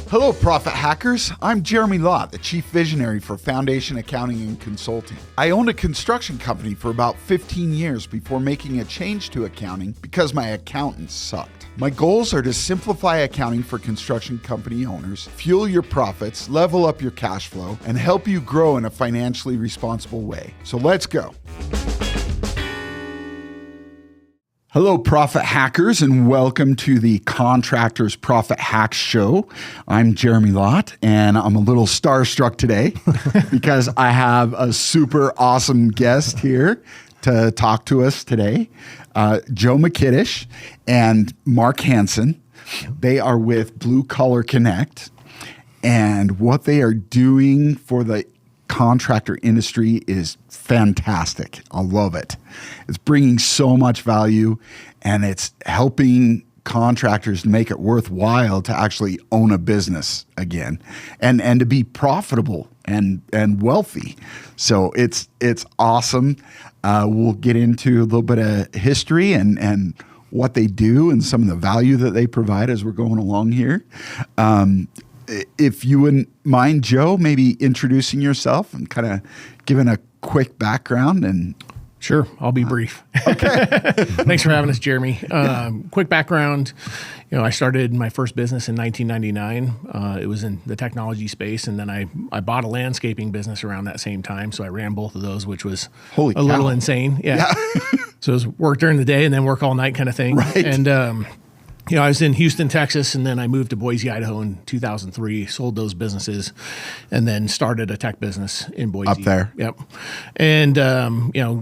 Hello, Profit Hackers. I'm Jeremy Lott, the Chief Visionary for Foundation Accounting and Consulting. I owned a construction company for about 15 years before making a change to accounting because my accountants sucked. My goals are to simplify accounting for construction company owners, fuel your profits, level up your cash flow, and help you grow in a financially responsible way. So let's go. Hello, Profit Hackers, and welcome to the Contractor's Profit Hacks Show. I'm Jeremy Lott, and I'm a little starstruck today because I have a super awesome guest here to talk to us today, Joe Mikitish and Mark Hansen. They are with Blue Collar Connect, and what they are doing for the contractor industry is fantastic. I love it. It's bringing so much value, and it's helping contractors to make it worthwhile to actually own a business again and to be profitable and wealthy. So it's awesome. We'll get into a little bit of history and what they do and some of the value that they provide as we're going along here. If you wouldn't mind, Joe, maybe introducing yourself and kind of giving a quick background. And Sure, I'll be brief. Okay. Thanks for having us, Jeremy. Quick background. I started my first business in 1999. It was in the technology space, and then I bought a landscaping business around that same time. So I ran both of those, which was Holy a little insane. Yeah. So it was work during the day and then work all night kind of thing. Right. And I was in Houston, Texas, and then I moved to Boise, Idaho in 2003, sold those businesses, and then started a tech business in Boise. Up there. Yep. And,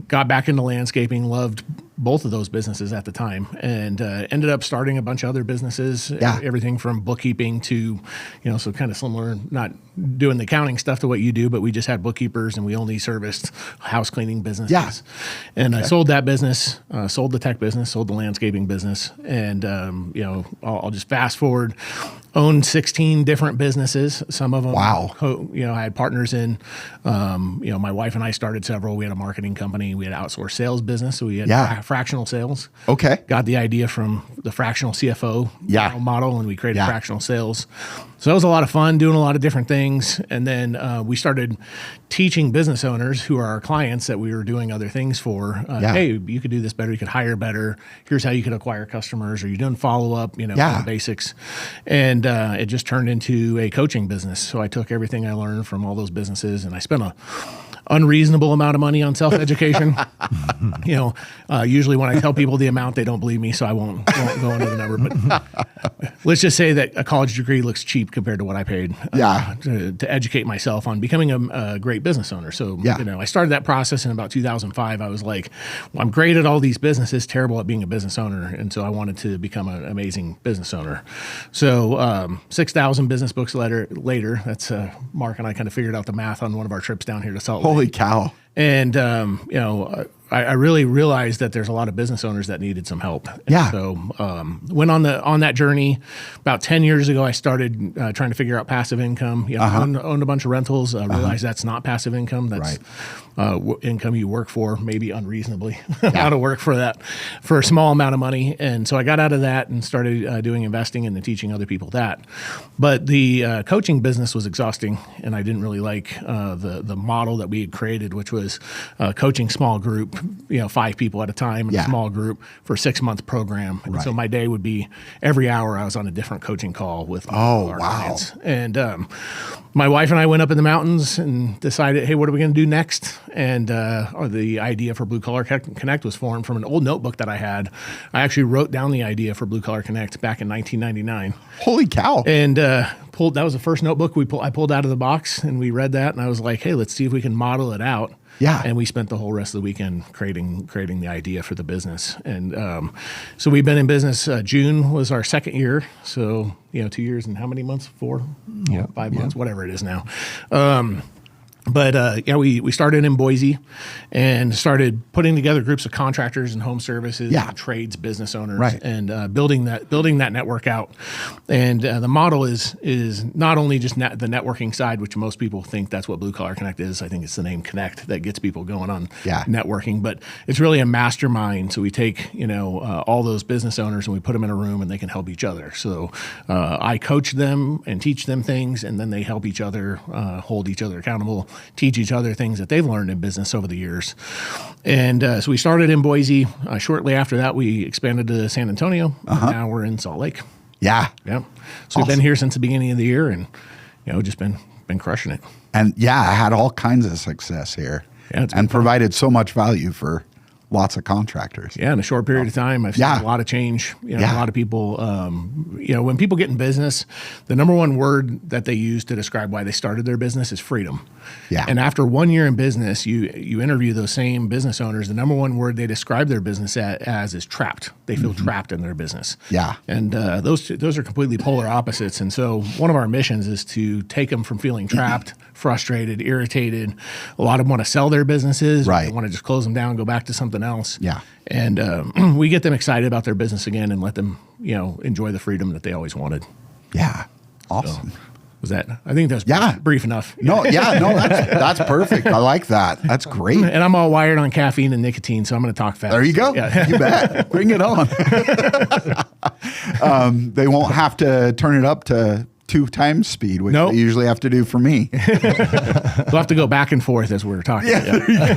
got back into landscaping, loved both of those businesses at the time, and ended up starting a bunch of other businesses, everything from bookkeeping to, so kind of similar, not doing the accounting stuff to what you do, but we just had bookkeepers and we only serviced house cleaning businesses. Yeah. And I sold that business, sold the tech business, sold the landscaping business, and, I'll just fast forward, owned 16 different businesses. Some of them, Wow. I had partners in, my wife and I started several. We had a marketing company. We had an outsourced sales business. So we had fractional sales. Okay. Got the idea from the fractional CFO model, and we created fractional sales. So that was a lot of fun, doing a lot of different things. And then we started teaching business owners who are our clients that we were doing other things for. Hey, you could do this better. You could hire better. Here's how you could acquire customers. Are you doing follow-up, the basics. And it just turned into a coaching business. So I took everything I learned from all those businesses, and I spent a unreasonable amount of money on self-education. Usually when I tell people the amount, they don't believe me, so I won't go into the number. But let's just say that a college degree looks cheap compared to what I paid to educate myself on becoming a great business owner. So, I started that process in about 2005. I was like, well, I'm great at all these businesses, terrible at being a business owner. And so I wanted to become an amazing business owner. So 6,000 business books later, that's Mark and I kind of figured out the math on one of our trips down here to Salt Lake. Holy cow. And, I really realized that there's a lot of business owners that needed some help. Yeah. And so went on that journey. About 10 years ago, I started trying to figure out passive income. Owned a bunch of rentals, realized that's not passive income. That's income you work for, maybe unreasonably, how to work for that for a small amount of money. And so I got out of that and started doing investing and then teaching other people that. But the coaching business was exhausting, and I didn't really like the model that we had created, which was coaching small group, 5 people at a time in a small group for a 6-month program. And so my day would be every hour I was on a different coaching call with our clients. And my wife and I went up in the mountains and decided, hey, what are we going to do next? And the idea for Blue Collar Connect was formed from an old notebook that I had. I actually wrote down the idea for Blue Collar Connect back in 1999. Holy cow. And that was the first notebook I pulled out of the box, and we read that, and I was like, hey, let's see if we can model it out. Yeah. And we spent the whole rest of the weekend creating the idea for the business. And so we've been in business. June was our second year. So, 2 years and how many months? 4? 5 months, whatever it is now. But we started in Boise and started putting together groups of contractors and home services, and trades business owners, and building that network out. And the model is not only just the networking side, which most people think that's what Blue Collar Connect is. I think it's the name Connect that gets people going on networking, but it's really a mastermind. So we take all those business owners and we put them in a room and they can help each other. So I coach them and teach them things, and then they help each other, hold each other accountable, teach each other things that they've learned in business over the years. And so we started in Boise. Shortly after that, we expanded to San Antonio. Now we're in Salt Lake. Yeah. So we've been here since the beginning of the year, and just been crushing it. And I had all kinds of success here, and provided so much value for lots of contractors. Yeah, in a short period of time, I've seen a lot of change. A lot of people, when people get in business, the number one word that they use to describe why they started their business is freedom. Yeah. And after 1 year in business, you interview those same business owners, the number one word they describe their business as is trapped. They feel trapped in their business. Yeah. And those are completely polar opposites. And so one of our missions is to take them from feeling trapped, frustrated, irritated. A lot of them want to sell their businesses. They want to just close them down and go back to something else. Yeah. And we get them excited about their business again and let them, enjoy the freedom that they always wanted. Yeah. Awesome. So, was that? I think that's brief enough. That's perfect. I like that. That's great. And I'm all wired on caffeine and nicotine, so I'm going to talk fast. There you go. Yeah. You bet. Bring it on. They won't have to turn it up to 2 times speed, which they usually have to do for me. We'll have to go back and forth as we're talking. Yeah, there you go.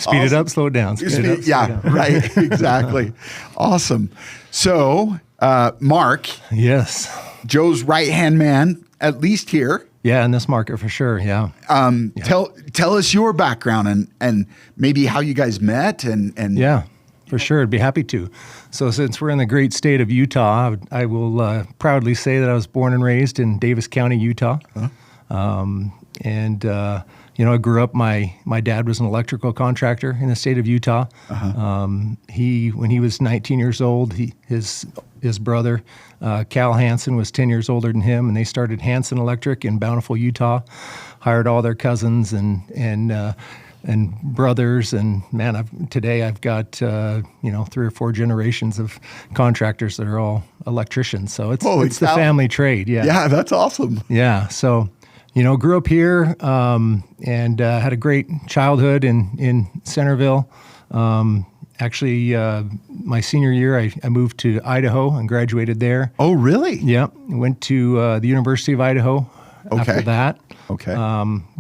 Speed it up, slow it down. Speed it up, slow it down. Right. Exactly. Awesome. So, Mark. Yes. Joe's right-hand man, at least here. Yeah, in this market for sure. Yeah. Tell us your background and maybe how you guys met and yeah. For sure, I'd be happy to. So since we're in the great state of Utah, I will proudly say that I was born and raised in Davis County, Utah. I grew up, my dad was an electrical contractor in the state of Utah. When he was 19 years old, his brother, Cal Hansen, was 10 years older than him, and they started Hansen Electric in Bountiful, Utah, hired all their cousins and brothers, and man, today I've got 3 or 4 generations of contractors that are all electricians. So it's the family trade. Yeah, that's awesome. Yeah, so grew up here and had a great childhood in Centerville. Actually, my senior year, I moved to Idaho and graduated there. Oh, really? Yeah, went to the University of Idaho. After that. Okay.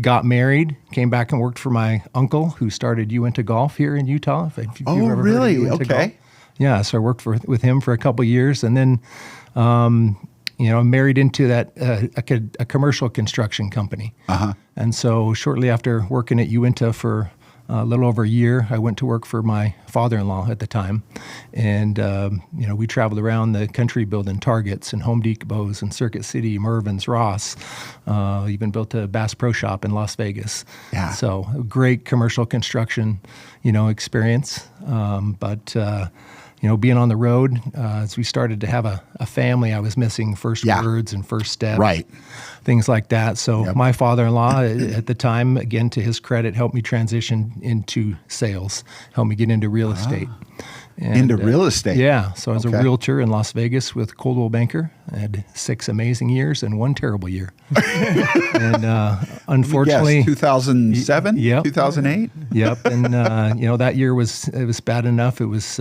Got married, came back and worked for my uncle who started Uinta Golf here in Utah. If you've ever really? Heard of Uinta Okay. Golf. Yeah, so I worked with him for a couple of years, and then married into that a commercial construction company. And so shortly after working at Uinta for a little over a year, I went to work for my father-in-law at the time. And, we traveled around the country building Targets and Home Depots and Circuit City, Mervyn's, Ross, even built a Bass Pro Shop in Las Vegas. Yeah. So a great commercial construction, experience. But being on the road, as we started to have a family, I was missing first words and first steps, things like that. So my father-in-law at the time, again, to his credit, helped me transition into sales, helped me get into real estate. And, into real estate? Yeah. So I was a realtor in Las Vegas with Coldwell Banker. I had 6 amazing years and 1 terrible year. And unfortunately... 2007? Yep. 2008? Yep. And, that year was bad enough. It was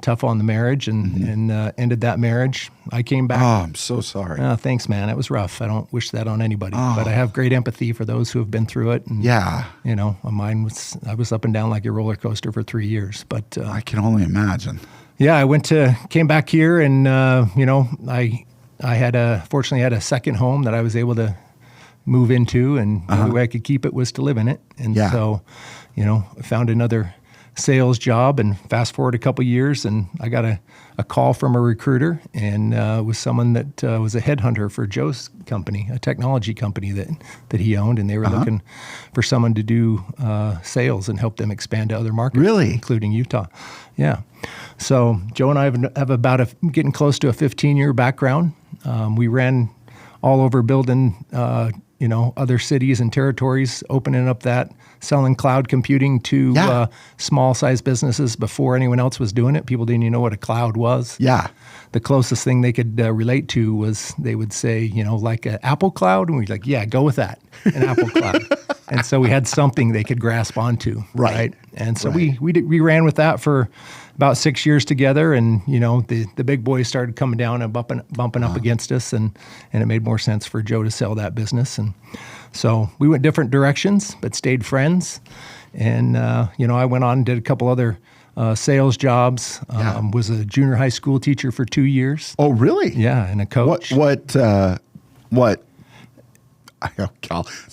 tough on the marriage and ended that marriage. I came back. Oh, I'm so sorry. Thanks, man. It was rough. I don't wish that on anybody. But I have great empathy for those who have been through it. And, I was up and down like a roller coaster for 3 years. But I can only imagine. Yeah, I came back here and, I fortunately had a second home that I was able to move into, and the only way I could keep it was to live in it. And so, I found another sales job, and fast forward a couple years, and I got a call from a recruiter, and was someone that was a headhunter for Joe's company, a technology company that he owned, and they were looking for someone to do sales and help them expand to other markets, including Utah. Yeah. So Joe and I have about getting close to a 15-year background. We ran all over building other cities and territories, opening up that, selling cloud computing to small-sized businesses before anyone else was doing it. People didn't even know what a cloud was. Yeah. The closest thing they could relate to was they would say, like an Apple cloud. And we'd like, yeah, go with that, an Apple cloud. And so we had something they could grasp onto. Right. And so we ran with that for about 6 years together. And, the big boys started coming down and bumping up against us. And it made more sense for Joe to sell that business. And so we went different directions, but stayed friends. And, I went on and did a couple other sales jobs. Was a junior high school teacher for 2 years. Oh, really? Yeah, and a coach. What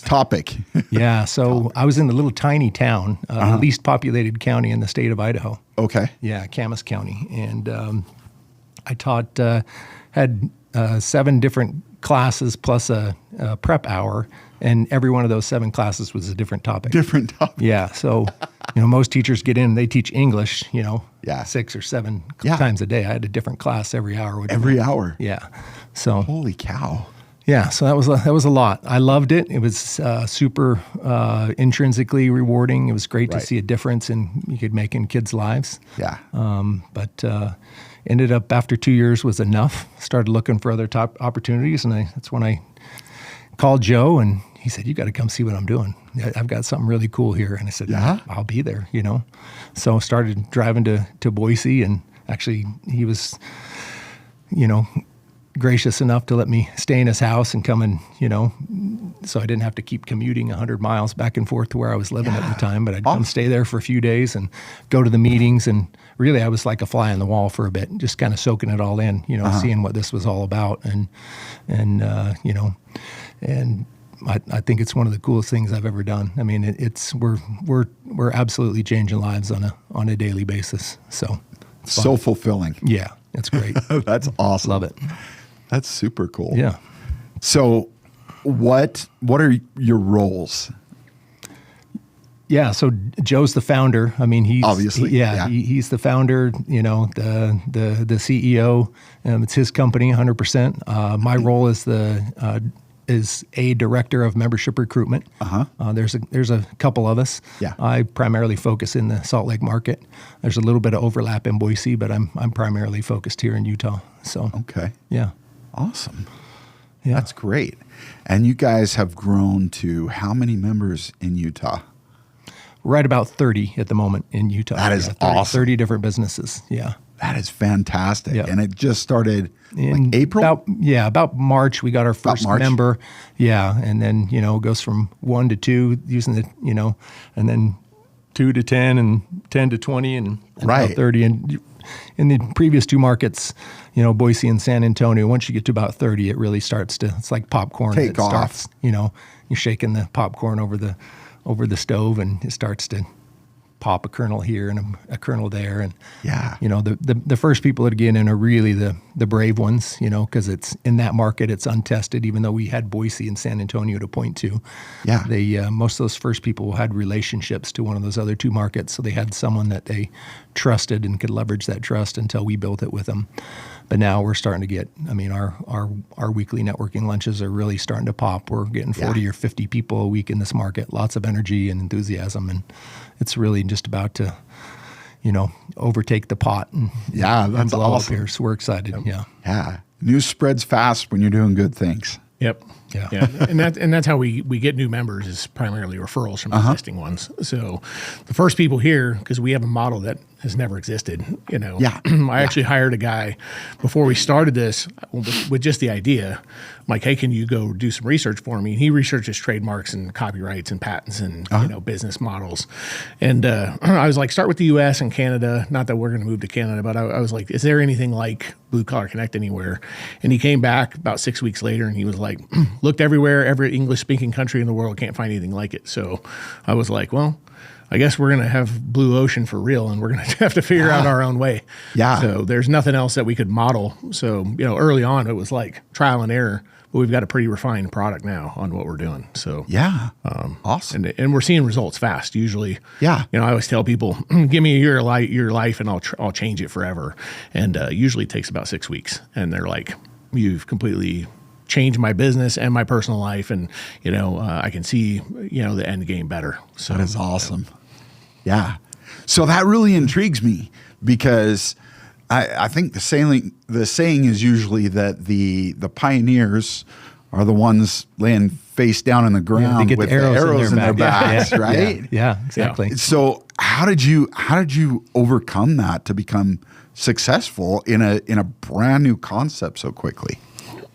topic? Yeah, so I was in a little tiny town, least populated county in the state of Idaho. Okay. Yeah, Camas County. And I taught, had 7 different classes plus a prep hour, and every one of those 7 classes was a different topic. Different topic. Yeah, so most teachers get in, they teach English, 6 or 7 times a day. I had a different class every hour. Every hour? Yeah. So holy cow. Yeah, so that was a lot. I loved it. It was super intrinsically rewarding. It was great to see a difference you could make in kids' lives. Yeah. But ended up after 2 years was enough. Started looking for other top opportunities, and that's when I called Joe, and he said, "You got to come see what I'm doing. I've got something really cool here." And I said, "Yeah, I'll be there." So started driving to Boise, and actually he was, gracious enough to let me stay in his house and come and, so I didn't have to keep commuting 100 miles back and forth to where I was living at the time, but I'd come stay there for a few days and go to the meetings. And really I was like a fly on the wall for a bit, just kind of soaking it all in, seeing what this was all about. And I think it's one of the coolest things I've ever done. I mean, we're absolutely changing lives on a daily basis. So it's so fulfilling. Yeah, it's great. That's awesome. Love it. That's super cool. Yeah. So what are your roles? Yeah, so Joe's the founder. I mean, he's obviously he's the founder. The CEO. It's his company, 100%. My role is is a director of membership recruitment. There's a couple of us. Yeah. I primarily focus in the Salt Lake market. There's a little bit of overlap in Boise, but I'm primarily focused here in Utah. So okay, yeah, awesome. Yeah, that's great. And you guys have grown to how many members in Utah? Right about 30 at the moment in Utah. That is awesome. 30 different businesses. Yeah. That is fantastic. Yep. And it just started in April? About March, we got our first member. Yeah. And then, it goes from 1 to 2 using the, and then 2 to 10 and 10 to 20 and about 30. And in the previous 2 markets, Boise and San Antonio, once you get to about 30, it really starts to, it's like popcorn. Take off. You're shaking the popcorn over the stove, and it starts to pop a kernel here and a kernel there. And, the first people that get in are really the brave ones, because it's in that market, it's untested, even though we had Boise and San Antonio to point to. Yeah. Most of those first people had relationships to one of those other 2 markets. So they had someone that they trusted and could leverage that trust until we built it with them. But now we're starting to get, our weekly networking lunches are really starting to pop. We're getting 40 or 50 people a week in this market, lots of energy and enthusiasm. And it's really just about to, overtake the pot and that's blow awesome. Up here. So we're excited. Yeah. News spreads fast when you're doing good things. Yep. Yeah. And that's how we get new members, is primarily referrals from existing ones. So the first people here, because we have a model that has never existed, I actually hired a guy before we started this with just the idea. I'm like, hey, can you go do some research for me? And he researches trademarks and copyrights and patents and business models. And I was like, start with the U.S. and Canada. Not that we're going to move to Canada, but I was like, is there anything like Blue Collar Connect anywhere? And he came back about 6 weeks later, and he was like, looked everywhere, every English-speaking country in the world, can't find anything like it. So I was like, well, I guess we're going to have blue ocean for real, and we're going to have to figure out our own way. Yeah. So there's nothing else that we could model. So, early on it was like trial and error, but we've got a pretty refined product now on what we're doing. So awesome. And we're seeing results fast. Usually, I always tell people, give me a year of your life and I'll change it forever. And usually it takes about 6 weeks. And they're like, you've completely change my business and my personal life, and I can see the end game better. So that is awesome. Yeah. So that really intrigues me, because I think the saying is usually that the pioneers are the ones laying face down in the ground with the arrows in their backs, right? Yeah, exactly. So how did you overcome that to become successful in a brand new concept so quickly?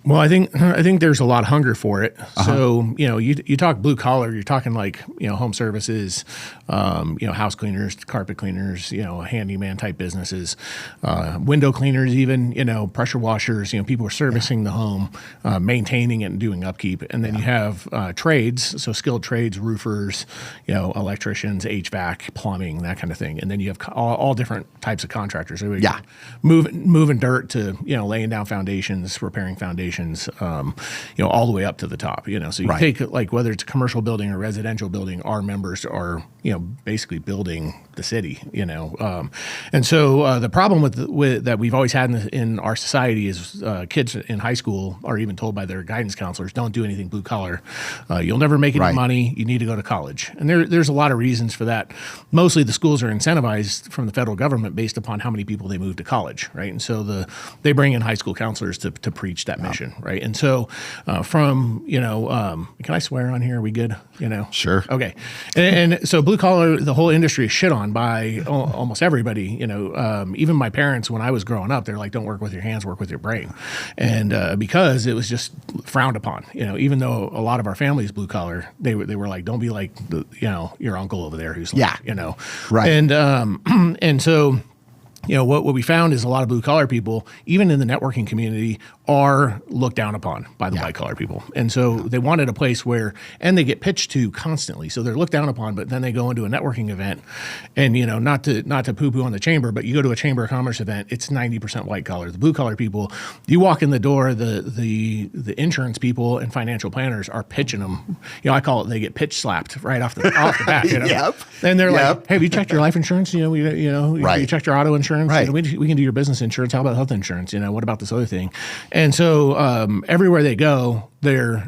Well, I think there's a lot of hunger for it. So, you talk blue collar, you're talking like, home services, house cleaners, carpet cleaners, handyman type businesses, window cleaners, even, pressure washers, people are servicing the home, maintaining it and doing upkeep. And then you have trades, so skilled trades, roofers, electricians, HVAC, plumbing, that kind of thing. And then you have all different types of contractors. So moving dirt to, laying down foundations, repairing foundations, all the way up to the top, so you take like whether it's a commercial building or residential building, our members are, basically building the city, and so the problem with that we've always had in our society is kids in high school are even told by their guidance counselors, don't do anything blue collar. You'll never make any money. You need to go to college. And there's a lot of reasons for that. Mostly the schools are incentivized from the federal government based upon how many people they move to college, right? And so they bring in high school counselors to preach that mission, right? And so can I swear on here? Are we good? Sure. Okay. And so blue collar, the whole industry is shit on by almost everybody. Even my parents, when I was growing up, they're like, don't work with your hands, work with your brain. And because it was just frowned upon, even though a lot of our family is blue collar, they were like, don't be like your uncle over there who's like, right. And so, what we found is a lot of blue collar people, even in the networking community, are looked down upon by the white collar people. And so they wanted a place where, and they get pitched to constantly. So they're looked down upon, but then they go into a networking event and, not to poo-poo on the chamber, but you go to a chamber of commerce event, it's 90% white collar. The blue collar people, you walk in the door, the insurance people and financial planners are pitching them. I call it, they get pitch slapped right off the bat. Yep. And they're like, hey, have you checked your life insurance? You checked your auto insurance? Right. We can do your business insurance. How about health insurance? What about this other thing? And so everywhere they go, their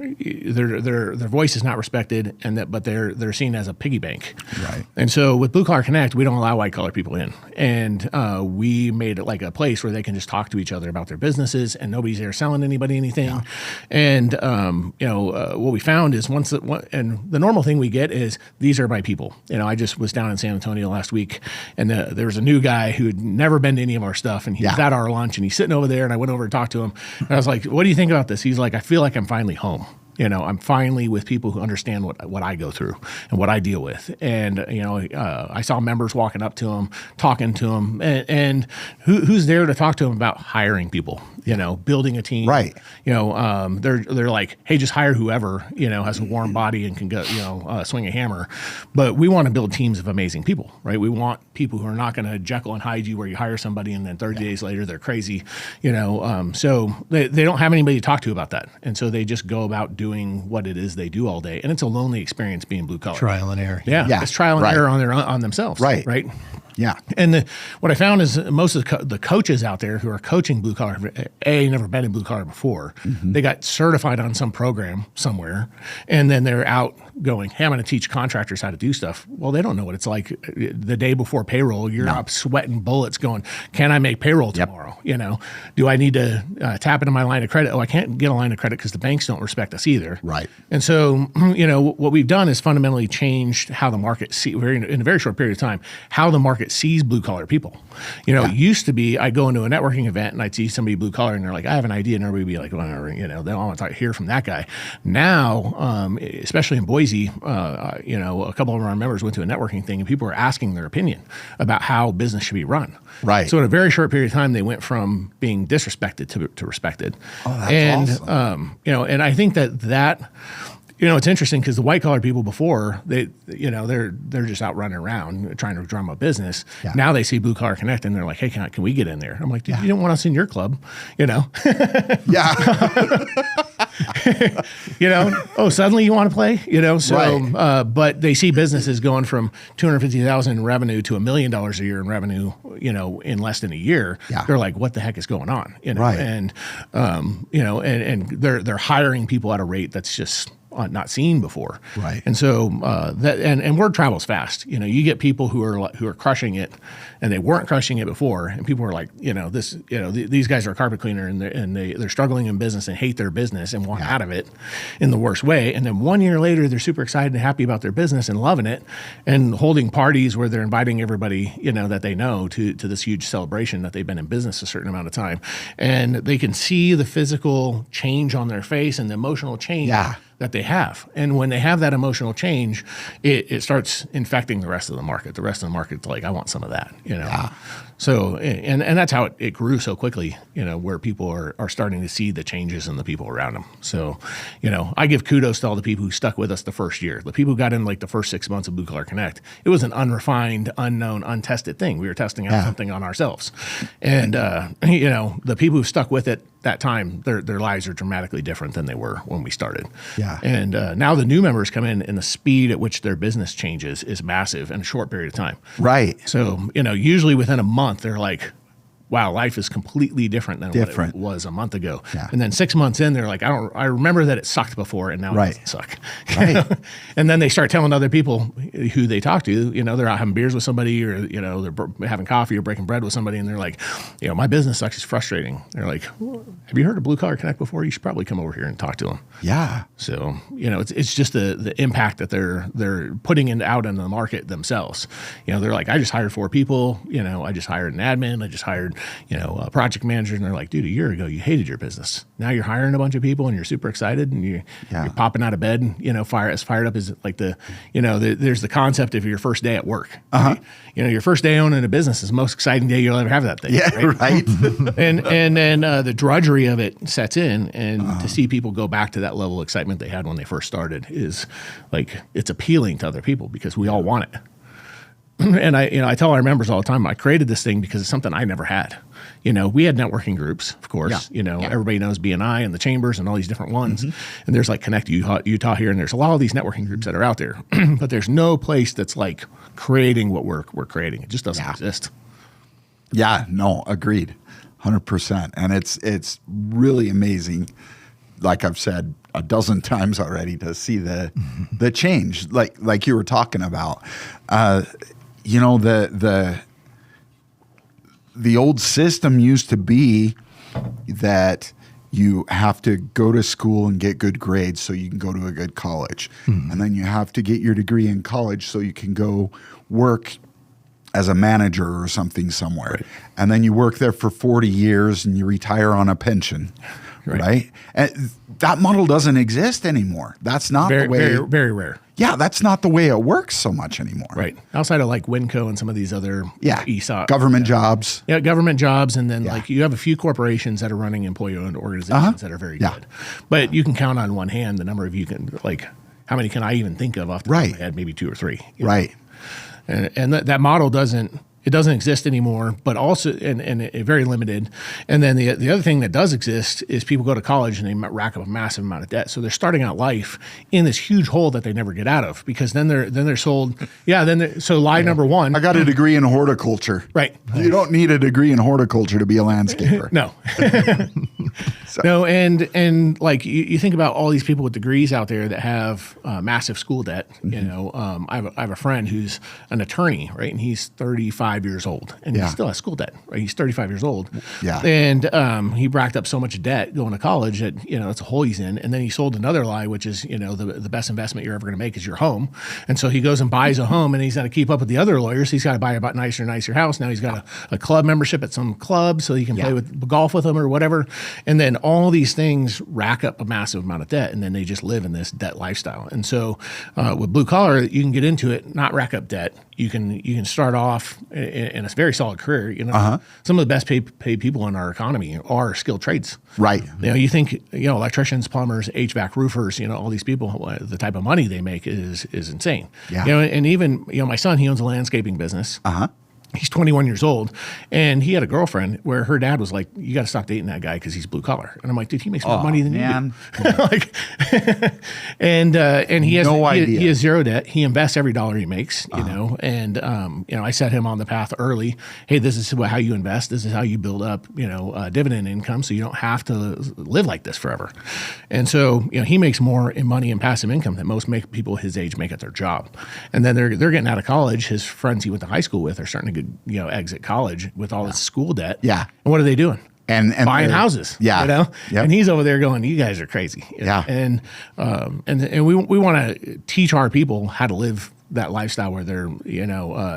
voice is not respected, but they're seen as a piggy bank. Right. And so with Blue Collar Connect, we don't allow white collar people in, and we made it like a place where they can just talk to each other about their businesses, and nobody's there selling anybody anything. Yeah. And what we found is and the normal thing we get is these are my people. I just was down in San Antonio last week, and there was a new guy who had never been to any of our stuff, and he was at our lunch, and he's sitting over there, and I went over to talk to him, and I was like, what do you think about this? He's like, I feel like I'm finally home. I'm finally with people who understand what I go through and what I deal with. And, I saw members walking up to him, talking to him, and who's there to talk to him about hiring people, building a team. Right. They're like, hey, just hire whoever, has a warm body and can go, swing a hammer. But we want to build teams of amazing people, right? We want people who are not going to Jekyll and Hyde you where you hire somebody and then 30 days later they're crazy, so they don't have anybody to talk to about that. And so they just go about doing what it is they do all day, and it's a lonely experience being blue collar. Trial and error. Yeah. It's trial and error on themselves. Right. Yeah. And what I found is most of the coaches out there who are coaching blue collar, never been in blue collar before. Mm-hmm. They got certified on some program somewhere, and then they're out going, hey, I'm going to teach contractors how to do stuff. Well, they don't know what it's like the day before payroll. You're up sweating bullets going, can I make payroll tomorrow? Do I need to tap into my line of credit? Oh, I can't get a line of credit because the banks don't respect us either. Right. And so, what we've done is fundamentally changed how the market in a very short period of time, how the market sees blue collar people. It used to be I'd go into a networking event and I'd see somebody blue collar and they're like, I have an idea, and everybody would be like, well, they don't want to hear from that guy. Now, especially in Boise, a couple of our members went to a networking thing and people were asking their opinion about how business should be run. Right. So in a very short period of time, they went from being disrespected to respected. Oh, that's awesome. And I think that it's interesting because the white collar people before they're just out running around trying to drum up business. Yeah. Now they see Blue Collar Connect and they're like, hey, can we get in there? I'm like, dude, you don't want us in your club, Yeah. Suddenly you want to play, so, Right. but they see businesses going from 250,000 in revenue to $1 million a year in revenue, in less than a year. Yeah. They're like, what the heck is going on? Right. And, and they're hiring people at a rate that's just not seen before. Right. And so and word travels fast. You get people who are crushing it, and they weren't crushing it before, and people are like, these guys are a carpet cleaner, and they're struggling in business and hate their business and want out of it in the worst way. And then 1 year later, they're super excited and happy about their business and loving it, and holding parties where they're inviting everybody that they know to this huge celebration that they've been in business a certain amount of time, and they can see the physical change on their face and the emotional change. Yeah. That they have. And when they have that emotional change, it starts infecting the rest of the market. The rest of the market's like, I want some of that, Yeah. So, and that's how it grew so quickly, where people are starting to see the changes in the people around them. So, I give kudos to all the people who stuck with us the first year. The people who got in like the first 6 months of Blue Collar Connect. It was an unrefined, unknown, untested thing. We were testing out something on ourselves. And, the people who stuck with it that time, their lives are dramatically different than they were when we started. Yeah. And now the new members come in, and the speed at which their business changes is massive in a short period of time. Right. So, usually within a month, they're like, wow, life is completely different than what it was a month ago. Yeah. And then 6 months in, they're like, I remember that it sucked before, and now it doesn't suck. Right. And then they start telling other people who they talk to, they're out having beers with somebody, or, they're having coffee or breaking bread with somebody, and they're like, my business sucks, it's frustrating. They're like, have you heard of Blue Collar Connect before? You should probably come over here and talk to them. Yeah. So, it's just the impact that they're putting out in the market themselves. They're like, I just hired 4 people, I just hired an admin, I just hired a project manager, and they're like, dude, a year ago you hated your business. Now you're hiring a bunch of people, and you're super excited, and you're popping out of bed, and fired up as like there's the concept of your first day at work. Right? Your first day owning a business is the most exciting day you'll ever have that day. Yeah, right. and then the drudgery of it sets in, and to see people go back to that level of excitement they had when they first started is like, it's appealing to other people because we all want it. And I tell our members all the time, I created this thing because it's something I never had. We had networking groups, of course. Everybody knows BNI and the chambers and all these different ones. Mm-hmm. And there's like Connect Utah here, and there's a lot of these networking groups that are out there. But there's no place that's like creating what we're creating. It just doesn't exist. Yeah, no, agreed, 100%. And it's really amazing, like I've said a dozen times already, to see the change, like you were talking about. The old system used to be that you have to go to school and get good grades so you can go to a good college. Mm-hmm. And then you have to get your degree in college so you can go work as a manager or something somewhere. Right. And then you work there for 40 years and you retire on a pension. Right? And that model doesn't exist anymore. That's not the way. Very, very rare. Yeah, that's not the way it works so much anymore. Right. Outside of like Winco and some of these other ESOP. Government jobs. Yeah, government jobs. And then like you have a few corporations that are running employee-owned organizations that are very good. But you can count on one hand the number of how many can I even think of off the top of my head? Maybe 2 or 3. Right. And that model doesn't exist anymore, but also and very limited. And then the other thing that does exist is people go to college and they rack up a massive amount of debt. So they're starting out life in this huge hole that they never get out of, because then they're sold. Yeah. So lie number one. I got a degree in horticulture. Right. You don't need a degree in horticulture to be a landscaper. No. No. And like you think about all these people with degrees out there that have massive school debt. Mm-hmm. I have a friend who's an attorney, right, and he's 35 years old, and he still has school debt. Right, he's 35 years old. Yeah, and he racked up so much debt going to college that it's a hole he's in. And then he sold another lie, which is the best investment you're ever going to make is your home. And so he goes and buys a home, and he's got to keep up with the other lawyers. He's got to buy a nicer house. Now he's got a club membership at some club so he can play with golf with them or whatever. And then all these things rack up a massive amount of debt, and then they just live in this debt lifestyle. And so with Blue Collar, you can get into it, not rack up debt. You can start off in a very solid career. Some of the best paid people in our economy are skilled trades. Right. You think electricians, plumbers, HVAC roofers. All these people, the type of money they make is insane. Yeah. And even my son, he owns a landscaping business. He's 21 years old, and he had a girlfriend where her dad was like, "You got to stop dating that guy because he's blue collar." And I'm like, "Dude, he makes more money than you do." Like, and he has no idea. He has zero debt. He invests every dollar he makes, you know. And I set him on the path early. Hey, this is how you invest. This is how you build up, dividend income, so you don't have to live like this forever. And so, he makes more in money and passive income than most people his age make at their job. And then they're getting out of college. His friends he went to high school with are starting to exit college with all this school debt. Yeah. And what are they doing? And buying houses. Yeah. Yep. And he's over there going, "You guys are crazy." Yeah. And we want to teach our people how to live that lifestyle where they're,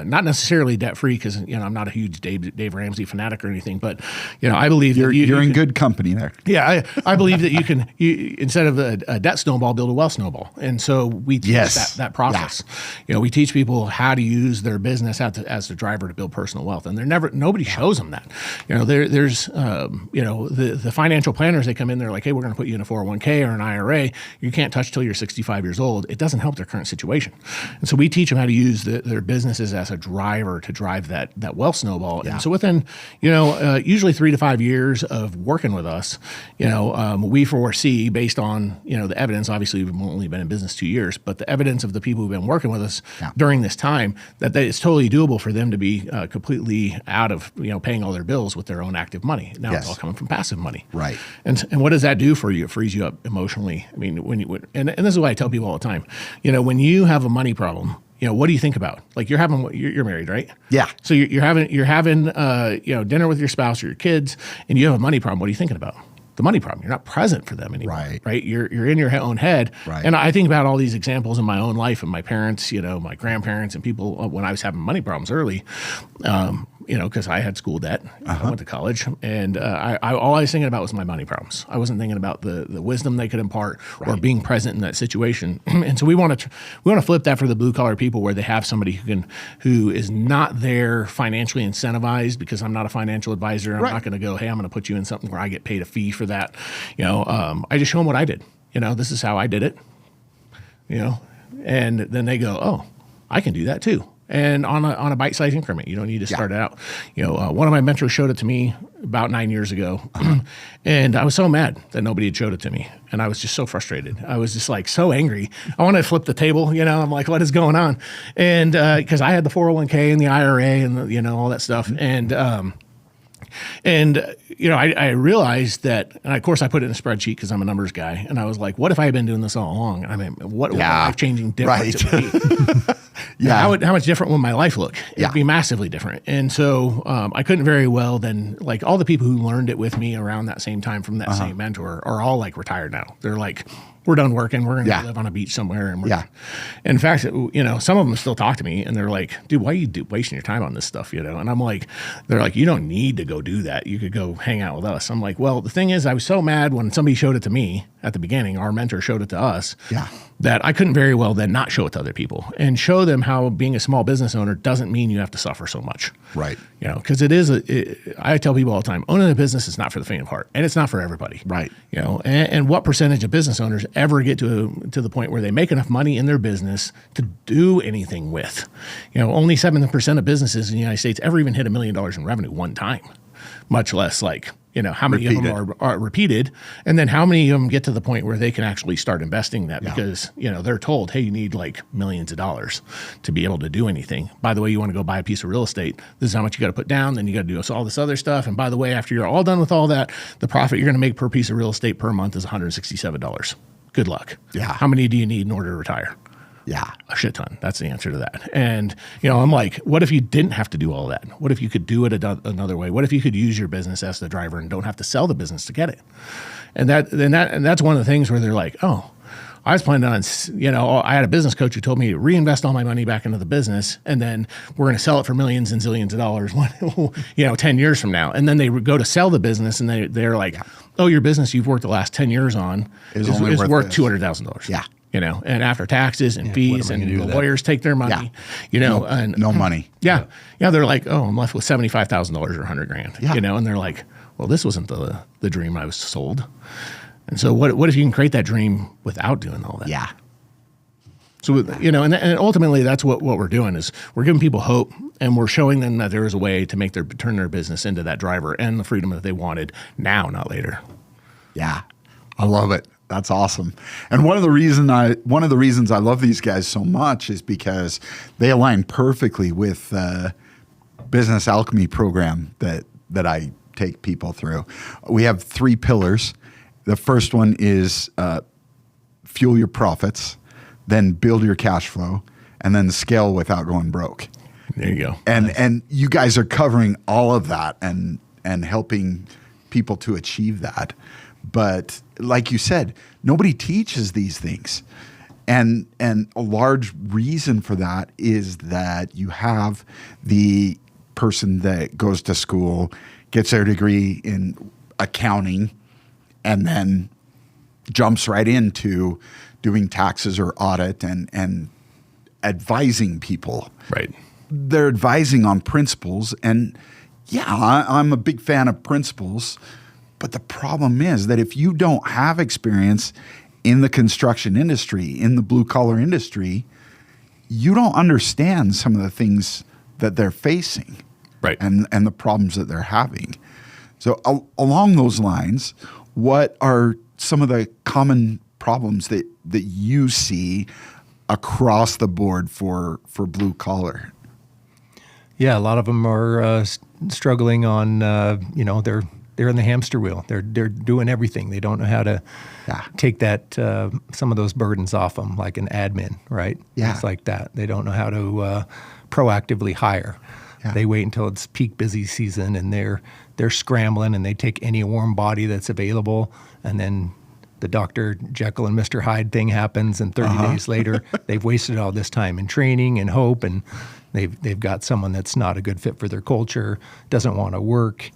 not necessarily debt free, because I'm not a huge Dave Ramsey fanatic or anything, but I believe you're in good company there. Yeah, I believe that you can instead of a debt snowball, build a wealth snowball, and so we teach that process. Yeah. We teach people how to use their business as the driver to build personal wealth, and nobody shows them that. There's the financial planners, they come in, they're like, "Hey, we're going to put you in a 401k or an IRA. You can't touch till you're 65 years old." It doesn't help their current situation, and so we teach them how to use their businesses as a driver to drive that wealth snowball. Yeah. And so within, usually 3 to 5 years of working with us, we foresee, based on, the evidence, obviously we've only been in business 2 years, but the evidence of the people who've been working with us during this time, that it's totally doable for them to be completely out of, paying all their bills with their own active money. Now it's all coming from passive money. Right. And what does that do for you? It frees you up emotionally. I mean, and this is what I tell people all the time, when you have a money problem, what do you think about? Like you're married, right? Yeah. So you're having dinner with your spouse or your kids, and you have a money problem. What are you thinking about? The money problem. You're not present for them anymore. Right. You're in your own head. Right. And I think about all these examples in my own life, and my parents, my grandparents, and people when I was having money problems early. Because I had school debt. I went to college, and all I was thinking about was my money problems. I wasn't thinking about the wisdom they could impart or being present in that situation. And so we want to flip that for the blue collar people, where they have somebody who is not there financially incentivized, because I'm not a financial advisor. I'm not going to go, "Hey, I'm going to put you in something where I get paid a fee for that." I just show them what I did. This is how I did it. And then they go, "Oh, I can do that too." And on a bite-sized increment. You don't need to start it out. One of my mentors showed it to me about 9 years ago, and I was so mad that nobody had showed it to me, and I was just so frustrated. I was just like so angry. I wanted to flip the table. I'm like, "What is going on?" And because I had the 401k and the IRA and all that stuff, and I realized that, and of course I put it in a spreadsheet because I'm a numbers guy, and I was like, what if I had been doing this all along? I mean, what life-changing difference it would be? How much different would my life look? It'd be massively different. And so I couldn't very well then, like, all the people who learned it with me around that same time from that same mentor are all like retired now. They're like, "We're done working. We're going to live on a beach somewhere." And in fact, some of them still talk to me, and they're like, "Dude, why are you wasting your time on this stuff?" And I'm like, they're like, "You don't need to go do that. You could go hang out with us." I'm like, well, the thing is, I was so mad when somebody showed it to me at the beginning, our mentor showed it to us, that I couldn't very well then not show it to other people and show them how being a small business owner doesn't mean you have to suffer so much. Right. Because I tell people all the time, owning a business is not for the faint of heart, and it's not for everybody. Right. And what percentage of business owners ever get to the point where they make enough money in their business to do anything with? Only 7% of businesses in the United States ever even hit $1 million in revenue one time, much less how many of them are repeated, and then how many of them get to the point where they can actually start investing that because, they're told, "Hey, you need like millions of dollars to be able to do anything. By the way, you want to go buy a piece of real estate. This is how much you got to put down. Then you got to do all this other stuff. And by the way, after you're all done with all that, the profit you're going to make per piece of real estate per month is $167. Good luck. Yeah. How many do you need in order to retire?" Yeah. A shit ton. That's the answer to that. And, I'm like, what if you didn't have to do all that? What if you could do it another way? What if you could use your business as the driver and don't have to sell the business to get it? And that's one of the things where they're like, "Oh, I was planning on, I had a business coach who told me to reinvest all my money back into the business, and then we're going to sell it for millions and zillions of dollars, 10 years from now." And then they go to sell the business, and they're like, "Oh, your business you've worked the last 10 years on is worth $200,000. Yeah. And after taxes and fees and the lawyers take their money, and no money. Yeah. They're like, "Oh, I'm left with $75,000 or $100,000, and they're like, "Well, this wasn't the dream I was sold." And so what if you can create that dream without doing all that? Yeah. So, and ultimately that's what we're doing is we're giving people hope, and we're showing them that there is a way to turn their business into that driver and the freedom that they wanted now, not later. Yeah, I love it. That's awesome. And one of the reasons I love these guys so much is because they align perfectly with the business alchemy program that I take people through. We have 3 pillars. The first one is fuel your profits, then build your cash flow, and then scale without going broke. There you go. And you guys are covering all of that and helping people to achieve that. But like you said, nobody teaches these things. And a large reason for that is that you have the person that goes to school, gets their degree in accounting, and then jumps right into doing taxes or audit and advising people. Right. They're advising on principles. And yeah, I'm a big fan of principles. But the problem is that if you don't have experience in the construction industry, in the blue collar industry, you don't understand some of the things that they're facing, right? And the problems that they're having. So along those lines, what are some of the common problems that you see across the board for blue collar? Yeah, a lot of them are struggling on, they're in the hamster wheel. They're doing everything. They don't know how to take that some of those burdens off them, like an admin, right? Yeah. Things like that. They don't know how to proactively hire. Yeah. They wait until it's peak busy season, and they're scrambling, and they take any warm body that's available, and then the Dr. Jekyll and Mr. Hyde thing happens, and 30 days later, they've wasted all this time in training and hope, and they've got someone that's not a good fit for their culture, doesn't want to work,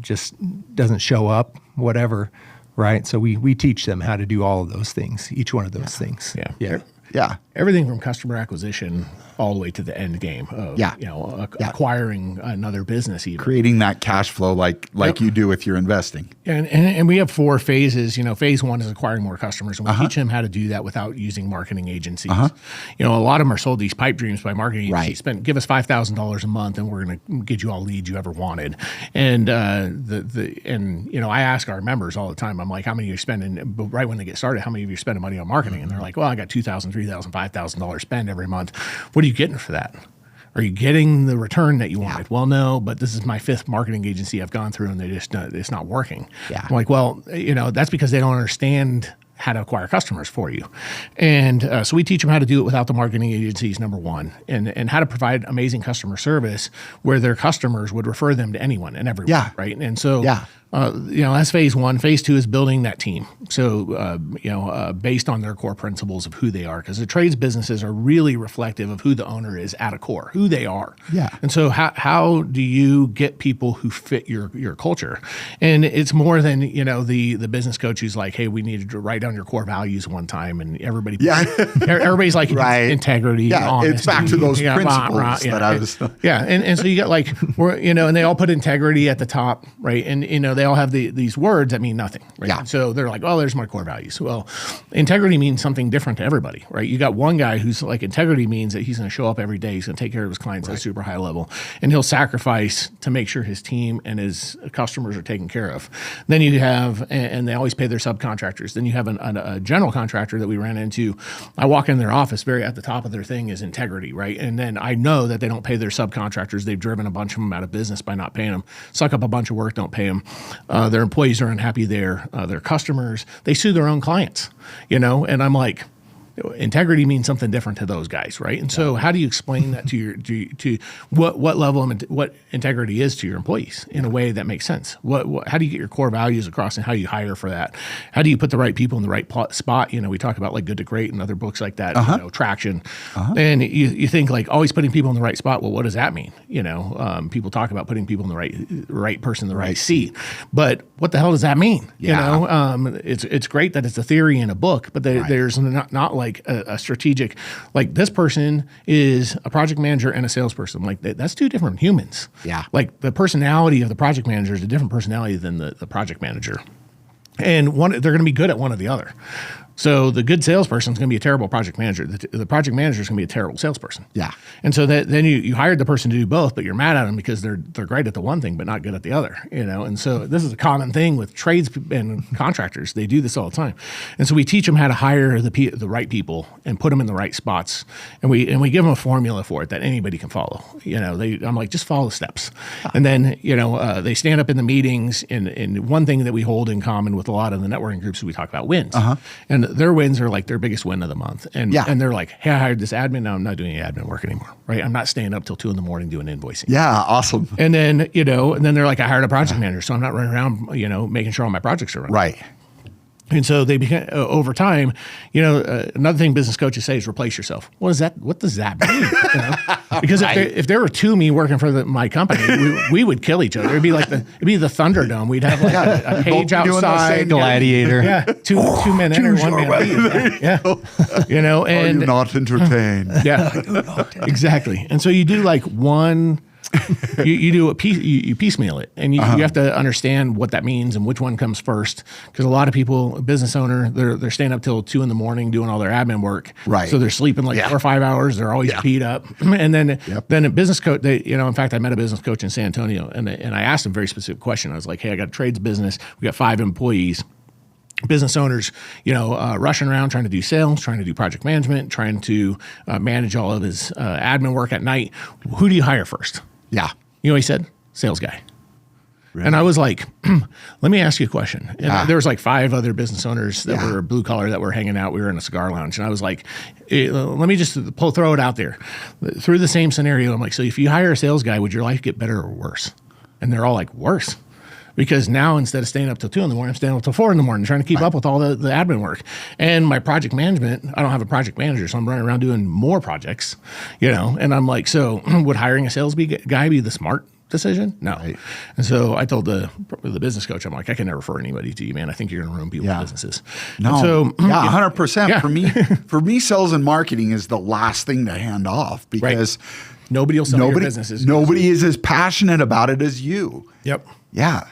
just doesn't show up, whatever, right? So we teach them how to do all of those things, each one of those things. Yeah. Everything from customer acquisition all the way to the end game of acquiring another business, even creating that cash flow like you do with your investing. And we have 4 phases. Phase 1 is acquiring more customers, and we teach them how to do that without using marketing agencies. A lot of them are sold these pipe dreams by marketing agencies. Give us $5,000 a month, and we're going to get you all leads you ever wanted. And I ask our members all the time. I'm like, how many are you spending? But right when they get started, how many of you are spending money on marketing? And they're like, well, I got $2,000, $3,000, $5,000 spend every month. What are you getting for that? Are you getting the return that you wanted? Well, no, but this is my 5th marketing agency I've gone through, and it's not working. I'm like, well, that's because they don't understand how to acquire customers for you. And so we teach them how to do it without the marketing agencies, number one, and how to provide amazing customer service where their customers would refer them to anyone and everyone, right? And so, that's phase 1. Phase 2 is building that team. So, based on their core principles of who they are, because the trades businesses are really reflective of who the owner is at a core, who they are. And so how do you get people who fit your culture? And it's more than, the business coach who's like, hey, we need to write down your core values one time, and everybody's like, integrity, honesty, it's back to those principles that I was and so you get like, and they all put integrity at the top, right? And they all have these words that mean nothing, right? So they're like, oh, there's my core values. Well, integrity means something different to everybody, right? You got one guy who's like, integrity means that he's going to show up every day, he's going to take care of his clients at a super high level, and he'll sacrifice to make sure his team and his customers are taken care of. Then you have, and they always pay their subcontractors. Then you have a general contractor that we ran into. I walk in their office, very at the top of their thing is integrity, right? And then I know that they don't pay their subcontractors. They've driven a bunch of them out of business by not paying them. Suck up a bunch of work, don't pay them. Their employees are unhappy there. Their customers, they sue their own clients, and I'm like, integrity means something different to those guys, right? And so how do you explain that to what level of what integrity is to your employees in a way that makes sense? How do you get your core values across, and how do you hire for that? How do you put the right people in the right spot? We talk about like Good to Great and other books like that, Traction. And you think like always putting people in the right spot. Well, what does that mean? People talk about putting people in the right person in the right seat, but what the hell does that mean? It's great that it's a theory in a book, but there's not like a strategic, like this person is a project manager and a salesperson. Like that's 2 different humans. Like the personality of the project manager is a different personality than the project manager. And they're going to be good at one or the other. So the good salesperson is going to be a terrible project manager. The project manager is going to be a terrible salesperson. Yeah. And so then you hired the person to do both, but you're mad at them because they're great at the one thing, but not good at the other, And so this is a common thing with trades and contractors. They do this all the time. And so we teach them how to hire the right people and put them in the right spots. And we give them a formula for it that anybody can follow. I'm like, just follow the steps. And then, they stand up in the meetings, and one thing that we hold in common with a lot of the networking groups is we talk about wins. And their wins are like their biggest win of the month. And they're like, hey, I hired this admin. Now I'm not doing any admin work anymore, right? I'm not staying up till 2 a.m. doing invoicing. Yeah, awesome. And then, they're like, I hired a project manager, so I'm not running around, making sure all my projects are running. Right. And so they became, over time, another thing business coaches say is replace yourself. What does that mean? Because if there were 2 me working for my company, we would kill each other. It'd be the Thunderdome. We'd have like a cage outside, gladiator. Yeah, two men enter, one man leave. Yeah. And are you not entertained? Yeah, exactly. And so you do like one. you do a piece, you piecemeal it, and you have to understand what that means and which one comes first. Because a lot of people, a business owner, they're staying up till 2 a.m. doing all their admin work. Right. So they're sleeping like 4 or 5 hours. They're always beat up. And then a business coach, in fact, I met a business coach in San Antonio, and I asked him a very specific question. I was like, hey, I got a trades business. We got 5 employees. Business owners, rushing around trying to do sales, trying to do project management, trying to manage all of his admin work at night. Who do you hire first? Yeah. You know what he said? Sales guy. Really? And I was like, let me ask you a question. And there was like 5 other business owners that were blue collar that were hanging out. We were in a cigar lounge. And I was like, let me just throw it out there. Through the same scenario, I'm like, so if you hire a sales guy, would your life get better or worse? And they're all like, worse. Because now instead of staying up till 2 a.m, I'm staying up till 4 a.m, trying to keep up with all the admin work. And my project management, I don't have a project manager, so I'm running around doing more projects, And I'm like, so would hiring a sales guy be the smart decision? No. Right. And so I told the business coach, I'm like, I can never refer anybody to you, man. I think you're going to ruin people's businesses. No. So, 100%. Yeah. For me, sales and marketing is the last thing to hand off because nobody will sell your businesses. Nobody is as passionate about it as you. Yep. Yeah.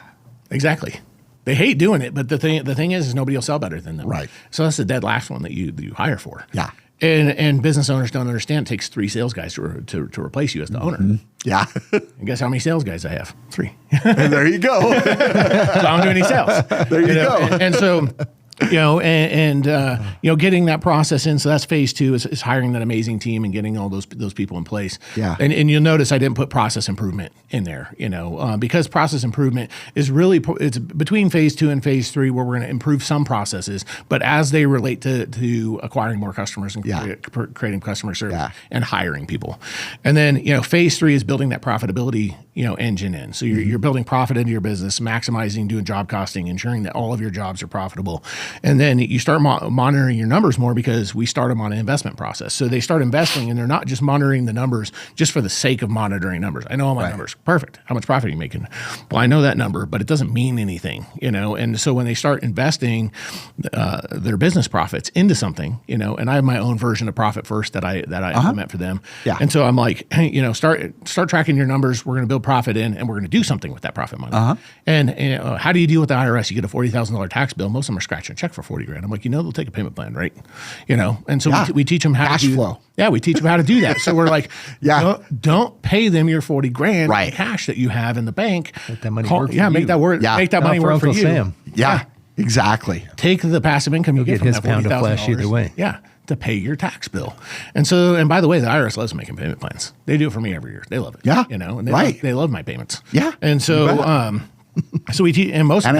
Exactly. They hate doing it, but the thing is nobody will sell better than them. Right. So that's the dead last one that you hire for. Yeah. And business owners don't understand it takes 3 sales guys to replace you as the owner. Yeah. And guess how many sales guys I have? 3. And there you go. So I don't do any sales. There you go. And so getting that process in. So that's phase 2 is hiring that amazing team and getting all those people in place. Yeah. And you'll notice I didn't put process improvement in there, because process improvement is really, it's between phase 2 and phase 3 where we're going to improve some processes, but as they relate to acquiring more customers and creating customer service and hiring people. And then, phase 3 is building that profitability, engine in. So you're building profit into your business, maximizing, doing job costing, ensuring that all of your jobs are profitable. And then you start monitoring your numbers more because we start them on an investment process. So they start investing and they're not just monitoring the numbers just for the sake of monitoring numbers. I know all my numbers. Perfect. How much profit are you making? Well, I know that number, but it doesn't mean anything, And so when they start investing their business profits into something, and I have my own version of Profit First that I implement for them. Yeah. And so I'm like, start tracking your numbers. We're going to build profit in and we're going to do something with that profit money. And how do you deal with the IRS? You get a $40,000 tax bill. Most of them are scratching a check for $40,000. I'm like, they'll take a payment plan, right? And so we teach them how cash to do flow. Yeah, we teach them how to do that. So we're like, don't pay them your $40,000 in cash that you have in the bank. Let that money work for you. Make that money work for you. Sam. Yeah, exactly. Take the passive income you get from his that pound of flesh either way. Yeah, to pay your tax bill. And by the way, the IRS loves making payment plans. They do it for me every year. They love it. Yeah, and they love my payments. Yeah, and so so we teach, and most and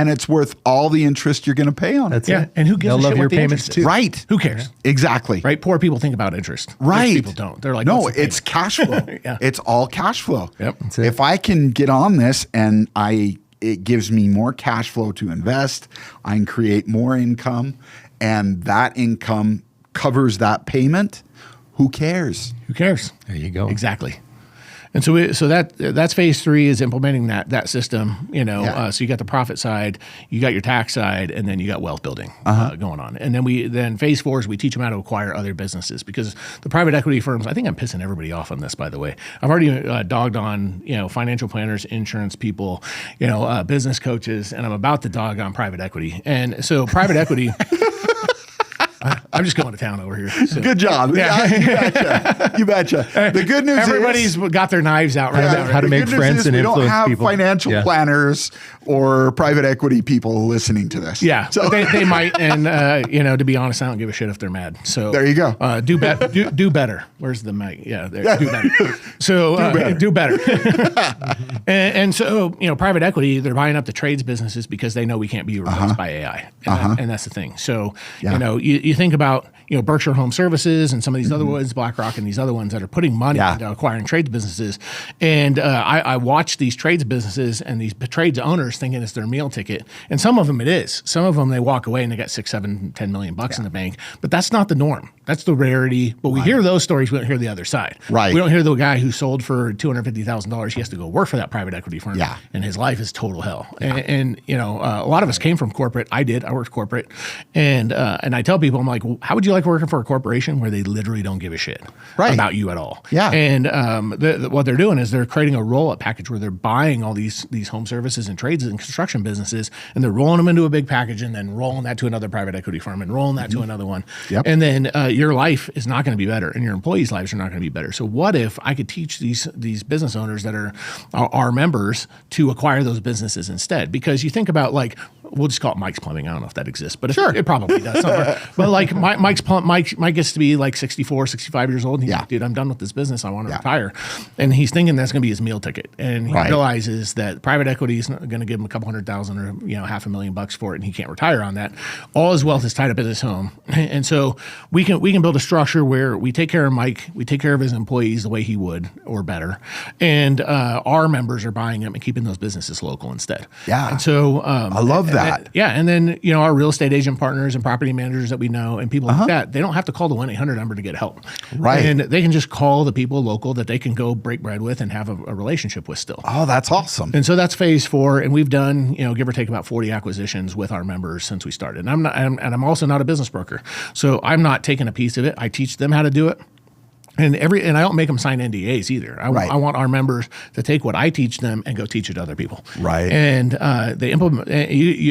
it's worth all the interest you're going to pay on it. That's it. And who gives a shit your what the payments interest too. is? Right. Who cares? Exactly. Right. Poor people think about interest. Right. Rich people don't. They're like, no, it's cash flow. It's all cash flow. Yep. If I can get on this and it gives me more cash flow to invest, I can create more income, and that income covers that payment. Who cares? Who cares? There you go. Exactly. And so that's phase 3 is implementing that system, so you got the profit side, you got your tax side, and then you got wealth building going on. And then phase 4 is we teach them how to acquire other businesses, because the private equity firms, I think I'm pissing everybody off on this, by the way. I've already dogged on, financial planners, insurance people, business coaches, and I'm about to dog on private equity. And so private equity I'm just going to town over here. So. Good job. Yeah, you betcha. The good news everybody's got their knives out right now. How to make friends and influence people. We don't have financial planners or private equity people listening to this. Yeah, so they might, and to be honest, I don't give a shit if they're mad. So there you go. Do better. Where's the mic? Yeah, there. Do better. So do better. and so private equity, they're buying up the trades businesses because they know we can't be replaced by AI, and that's the thing. So you think about Berkshire Home Services and some of these other ones, BlackRock and these other ones that are putting money into acquiring trades businesses. And I watch these trades businesses and these trades owners thinking it's their meal ticket. And some of them it is. Some of them they walk away and they got $6, $7, $10 million in the bank. But that's not the norm. That's the rarity. But we hear those stories. We don't hear the other side. Right. We don't hear the guy who sold for $250,000. He has to go work for that private equity firm. Yeah. And his life is total hell. Yeah. And a lot of us came from corporate. I did. I worked corporate. And I tell people, I'm like, well, how would you like working for a corporation where they literally don't give a shit about you at all? Yeah. And what they're doing is they're creating a roll-up package where they're buying all these home services and trades and construction businesses, and they're rolling them into a big package and then rolling that to another private equity firm and rolling that to another one. Yep. And then your life is not going to be better, and your employees' lives are not going to be better. So what if I could teach these business owners that are our members to acquire those businesses instead? Because you think about, like, we'll just call it Mike's Plumbing. I don't know if that exists, but it probably does somewhere. But like Mike gets to be like 64, 65 years old. And he's like, dude, I'm done with this business. I want to retire. And he's thinking that's going to be his meal ticket. And he realizes that private equity is going to give him a couple $100,000 or $500,000 for it, and he can't retire on that. All his wealth is tied up in his home. And so we can build a structure where we take care of Mike, we take care of his employees the way he would or better, and our members are buying them and keeping those businesses local instead. Yeah. And so I love that. And then our real estate agent partners and property managers that we know and people like that, they don't have to call the 1-800 number to get help. Right. And they can just call the people local that they can go break bread with and have a relationship with still. Oh, that's awesome. And so that's phase 4, and we've done give or take about 40 acquisitions with our members since we started. And I'm also not a business broker, so I'm not taking a piece of it. I teach them how to do it. And I don't make them sign NDAs either. I want our members to take what I teach them and go teach it to other people. Right. And they implement.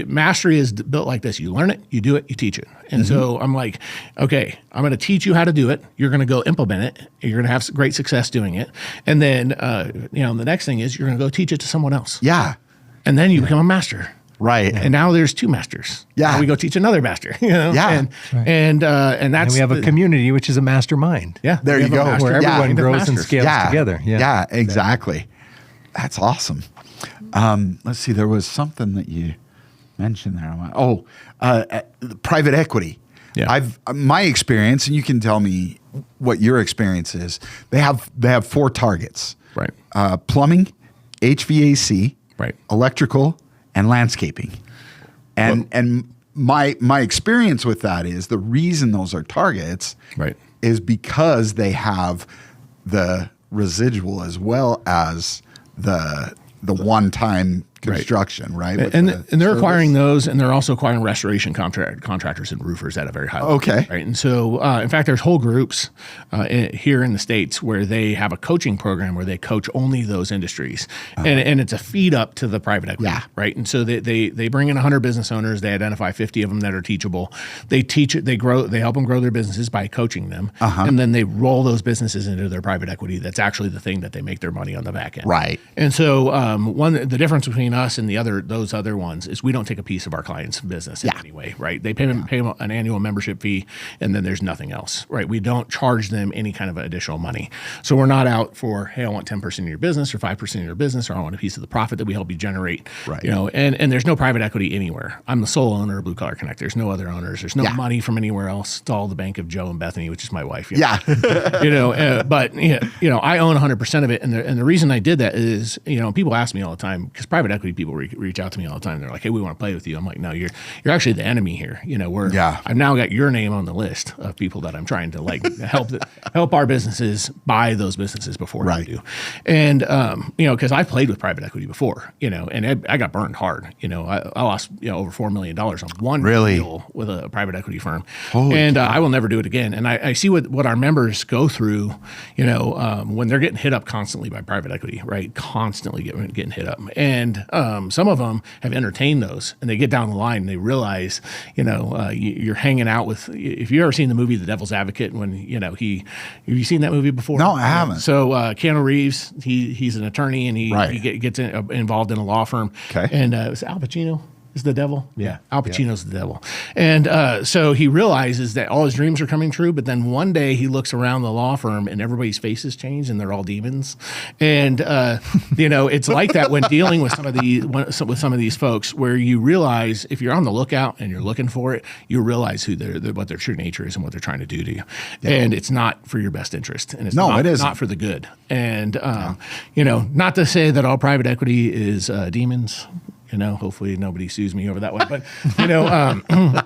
Mastery is built like this: you learn it, you do it, you teach it. And so I'm like, okay, I'm going to teach you how to do it. You're going to go implement it. You're going to have great success doing it. And then the next thing is you're going to go teach it to someone else. Yeah. And then you become a master. Right. And now there's 2 masters. Yeah. Now we go teach another master. Yeah. And that's we have a community, which is a mastermind. Yeah. There you go. Where everyone grows and scales together. Yeah, exactly. That's awesome. Let's see. There was something that you mentioned there. Private equity. Yeah. My experience, and you can tell me what your experience is. They have 4 targets. Right. Plumbing, HVAC, right, electrical, and landscaping. And my experience with that is the reason those are targets is because they have the residual as well as the one-time construction, right? And they're acquiring those, and they're also acquiring restoration contractors and roofers at a very high level. Okay. Right. And so, in fact, there's whole groups here in the States where they have a coaching program where they coach only those industries. And it's a feed up to the private equity. Yeah. Right. And so they bring in 100 business owners. They identify 50 of them that are teachable. They teach it. They help them grow their businesses by coaching them. And then they roll those businesses into their private equity. That's actually the thing that they make their money on the back end. Right. And so the difference between us and those other ones is we don't take a piece of our client's business in any way, right? They pay them an annual membership fee, and then there's nothing else, right? We don't charge them any kind of additional money. So we're not out for, hey, I want 10% of your business or 5% of your business, or I want a piece of the profit that we help you generate, right? And there's no private equity anywhere. I'm the sole owner of Blue Collar Connect. There's no other owners. There's no money from anywhere else. It's all the bank of Joe and Bethany, which is my wife. But I own 100% of it, and the reason I did that is, people ask me all the time, because private equity people reach out to me all the time. They're like, "Hey, we want to play with you." I'm like, "No, you're actually the enemy here." I've now got your name on the list of people that I'm trying to help our businesses buy those businesses before they do. And because I've played with private equity before, and I got burned hard. I lost over $4 million on one deal with a private equity firm, I will never do it again. And I see what our members go through, when they're getting hit up constantly by private equity, right? Constantly getting hit up. And some of them have entertained those, and they get down the line and they realize, you're hanging out with. If you've ever seen the movie The Devil's Advocate, when have you seen that movie before? No, I haven't. So Keanu Reeves, he's an attorney, and he gets involved in a law firm. Okay, and it's Al Pacino. Is the devil? Yeah. Al Pacino's the devil. And so he realizes that all his dreams are coming true, but then one day he looks around the law firm and everybody's faces change and they're all demons. And, it's like that when dealing with some of these folks, where you realize if you're on the lookout and you're looking for it, you realize what their true nature is and what they're trying to do to you. Yeah. And it's not for your best interest. And it's not for the good. And, not to say that all private equity is demons. Hopefully nobody sues me over that one. But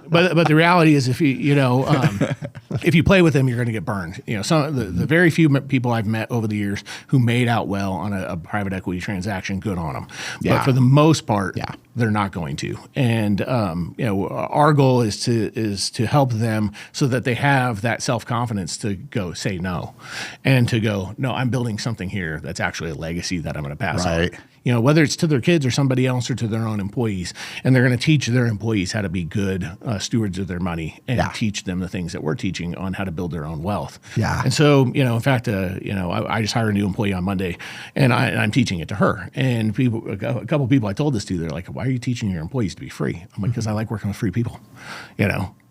but the reality is, if you play with them, you're going to get burned. Some of the very few people I've met over the years who made out well on a private equity transaction, good on them. Yeah. But for the most part, they're not going to. And our goal is to help them so that they have that self-confidence to go say no, and to go, no, I'm building something here that's actually a legacy that I'm going to pass on. Whether it's to their kids or somebody else or to their own employees, and they're going to teach their employees how to be good stewards of their money and teach them the things that we're teaching on how to build their own wealth. Yeah. And so, in fact, I just hired a new employee on Monday, and I'm teaching it to her. And a couple of people I told this to, they're like, "Why are you teaching your employees to be free?" I'm like, "Because I like working with free people."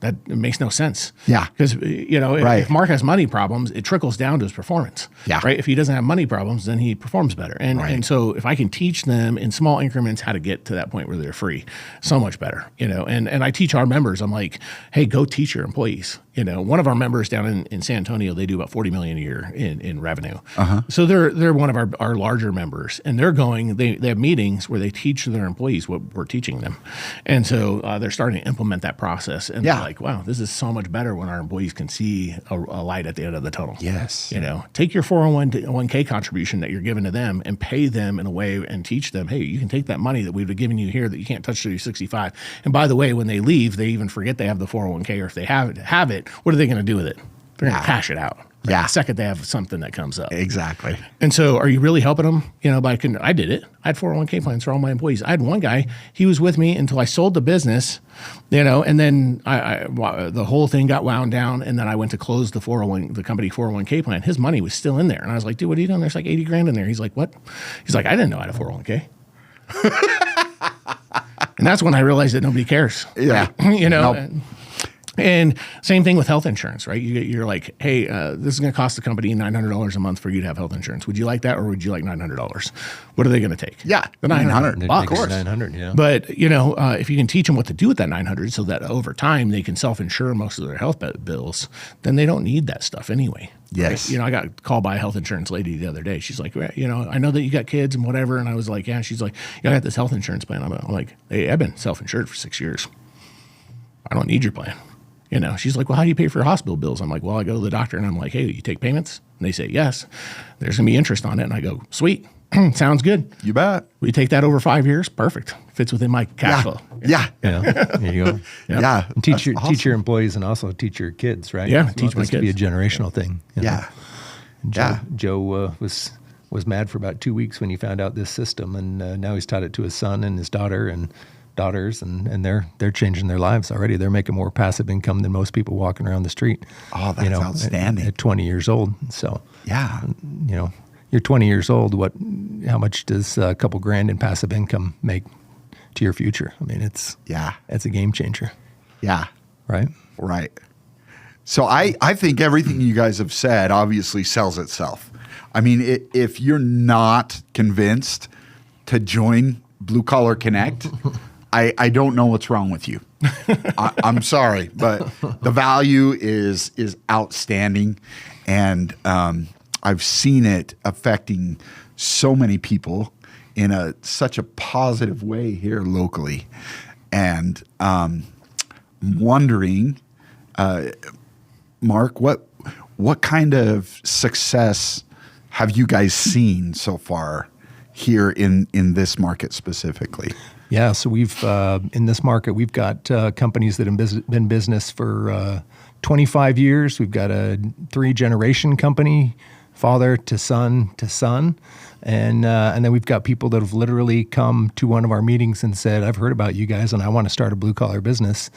That it makes no sense. Yeah. Because, if Mark has money problems, it trickles down to his performance. Yeah. Right. If he doesn't have money problems, then he performs better. And so if I can teach them in small increments how to get to that point where they're free, so much better. And I teach our members, I'm like, hey, go teach your employees. One of our members down in San Antonio, they do about $40 million a year in revenue. Uh-huh. So they're one of our larger members, and they have meetings where they teach their employees what we're teaching them. And so they're starting to implement that process. And they're like, wow, this is so much better when our employees can see a light at the end of the tunnel. Yes. Take your 401k contribution that you're giving to them and pay them in a way and teach them, hey, you can take that money that we've given you here that you can't touch till you're 65. And by the way, when they leave, they even forget they have the 401k, or if they have it, what are they going to do with it? They're going to cash it out. The second they have something that comes up. Exactly. And so are you really helping them? I did it. I had 401k plans for all my employees. I had one guy, he was with me until I sold the business, and then the whole thing got wound down, and then I went to close the company 401k plan. His money was still in there. And I was like, dude, what are you doing? There's like 80 grand in there. He's like, what? He's like, I didn't know I had a 401k. And that's when I realized that nobody cares. Yeah. Nope. And same thing with health insurance, right? You're like, hey, this is going to cost the company $900 a month for you to have health insurance. Would you like that, or would you like $900? What are they going to take? Yeah, the $900. Of course, $900. Yeah. But if you can teach them what to do with that $900, so that over time they can self-insure most of their health bills, then they don't need that stuff anyway. Yes. Right? I got called by a health insurance lady the other day. She's like, I know that you got kids and whatever, and I was like, yeah. She's like, I got this health insurance plan. I'm like, hey, I've been self-insured for 6 years. I don't need your plan. She's like, well, how do you pay for your hospital bills? I'm like, well, I go to the doctor and I'm like, hey, you take payments? And they say, yes. There's going to be interest on it. And I go, sweet. Sounds good. You bet. We take that over 5 years. Perfect. Fits within my cash flow. Yeah. There you go. Yep. Yeah. And teach your employees and also teach your kids, right? Yeah. Teach my kids. To be a generational thing. Yeah. Joe was mad for about 2 weeks when he found out this system, and now he's taught it to his son and his daughters, and they're changing their lives already. They're making more passive income than most people walking around the street. Oh, that's outstanding. At 20 years old. So you're 20 years old. How much does a couple grand in passive income make to your future? I mean, it's a game changer. Yeah. Right. So I think everything you guys have said obviously sells itself. I mean, if you're not convinced to join Blue Collar Connect, I don't know what's wrong with you. I'm sorry, but the value is outstanding, and I've seen it affecting so many people in such a positive way here locally. And I'm wondering, Mark, what kind of success have you guys seen so far here in this market specifically? Yeah, so we've in this market, we've got companies that have been in business for 25 years. We've got a 3-generation company father to son to son. And then we've got people that have literally come to one of our meetings and said, I've heard about you guys and I want to start a blue collar business.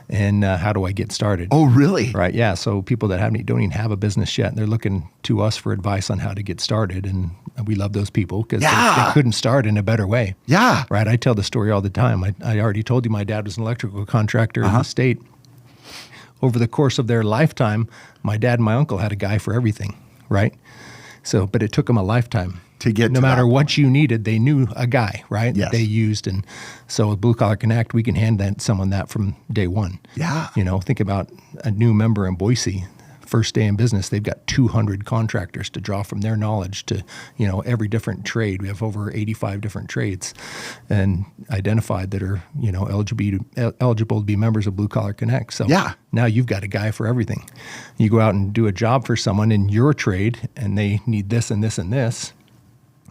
And how do I get started? Oh, really? Right. Yeah. So people that don't even have a business yet, and they're looking to us for advice on how to get started. And we love those people because they couldn't start in a better way. Yeah. Right. I tell the story all the time. I already told you my dad was an electrical contractor in the state. Over the course of their lifetime, my dad and my uncle had a guy for everything. Right. So, but it took them a lifetime. To get no matter what you needed, they knew a guy, right? Yes. They used. And so with Blue Collar Connect, we can hand someone that from day one. Yeah. Think about a new member in Boise, first day in business, they've got 200 contractors to draw from their knowledge to, every different trade. We have over 85 different trades and identified that are, eligible to be members of Blue Collar Connect. So now you've got a guy for everything. You go out and do a job for someone in your trade and they need this and this and this.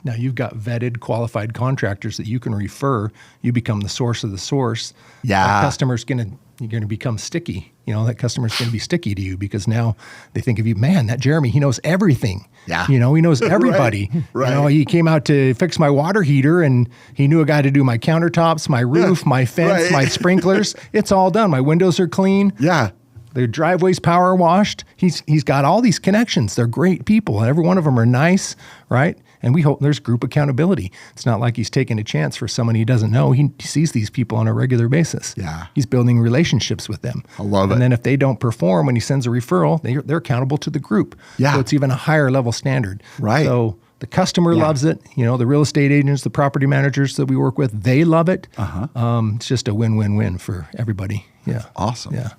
Now you've got vetted, qualified contractors that you can refer. You become the source of the source. Yeah. That customer's you're going to become sticky. That customer's going to be sticky to you because now they think of you, man, that Jeremy, he knows everything. Yeah. He knows everybody. Right. He came out to fix my water heater and he knew a guy to do my countertops, my roof, my fence, my sprinklers. It's all done. My windows are clean. Yeah. Their driveway's power washed. He's got all these connections. They're great people. And every one of them are nice, right? And we hope there's group accountability. It's not like he's taking a chance for someone he doesn't know. He sees these people on a regular basis. Yeah. He's building relationships with them. I love it. And then if they don't perform when he sends a referral, they're accountable to the group. Yeah. So it's even a higher level standard. Right. So the customer loves it. The real estate agents, the property managers that we work with, they love it. It's just a win-win-win for everybody. Yeah. Awesome. Yeah.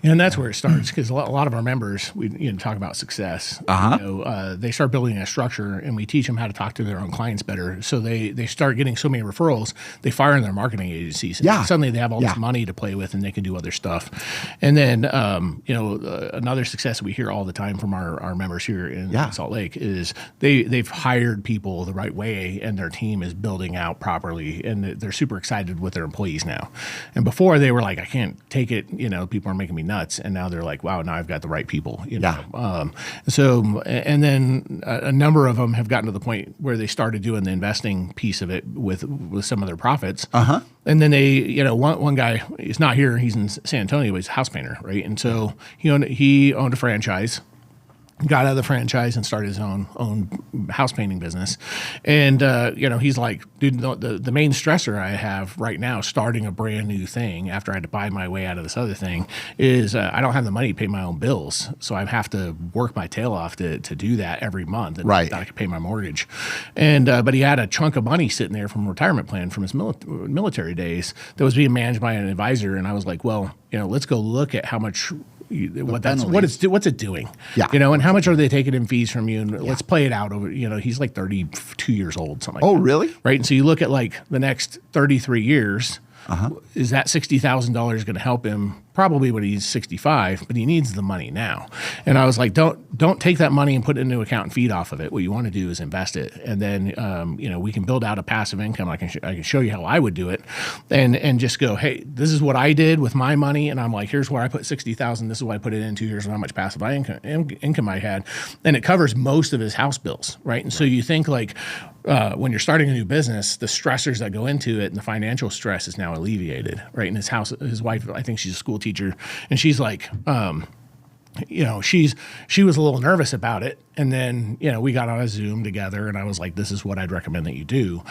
And that's where it starts because a lot of our members, we talk about success. They start building a structure and we teach them how to talk to their own clients better. So they start getting so many referrals, they fire in their marketing agencies. Yeah. Suddenly they have all this money to play with and they can do other stuff. And then, another success we hear all the time from our members here in Salt Lake is they've hired people the right way and their team is building out properly and they're super excited with their employees now. And before they were like, I can't take it, people are making me nuts, and now they're like, wow, now I've got the right people. And then a number of them have gotten to the point where they started doing the investing piece of it with some of their profits. And then they, one guy is not here, he's in San Antonio, but he's a house painter, right? And so he owned a franchise. Got out of the franchise and started his own house painting business. And, he's like, dude, the main stressor I have right now starting a brand new thing after I had to buy my way out of this other thing is I don't have the money to pay my own bills. So I have to work my tail off to do that every month. And I could pay my mortgage. And, but he had a chunk of money sitting there from a retirement plan from his military days that was being managed by an advisor. And I was like, well, let's go look at how much what's it doing? And how much are they taking in fees from you? And let's play it out over. He's like 32 years old, something like that. Oh, really? Right. And so you look at like the next 33 years. Is that $60,000 going to help him? Probably when he's 65, but he needs the money now. And I was like, don't take that money and put it into an account and feed off of it. What you want to do is invest it, and then we can build out a passive income. I can show you how I would do it, and just go, hey, this is what I did with my money, and I'm like, here's where I put $60,000. This is what I put it into. Here's how much passive income I had, and it covers most of his house bills, right? And so you think like when you're starting a new business, the stressors that go into it and the financial stress is now alleviated, right? And his wife, I think she's a school teacher, and she's like, she was a little nervous about it. And then, we got on a Zoom together and I was like, this is what I'd recommend that you do,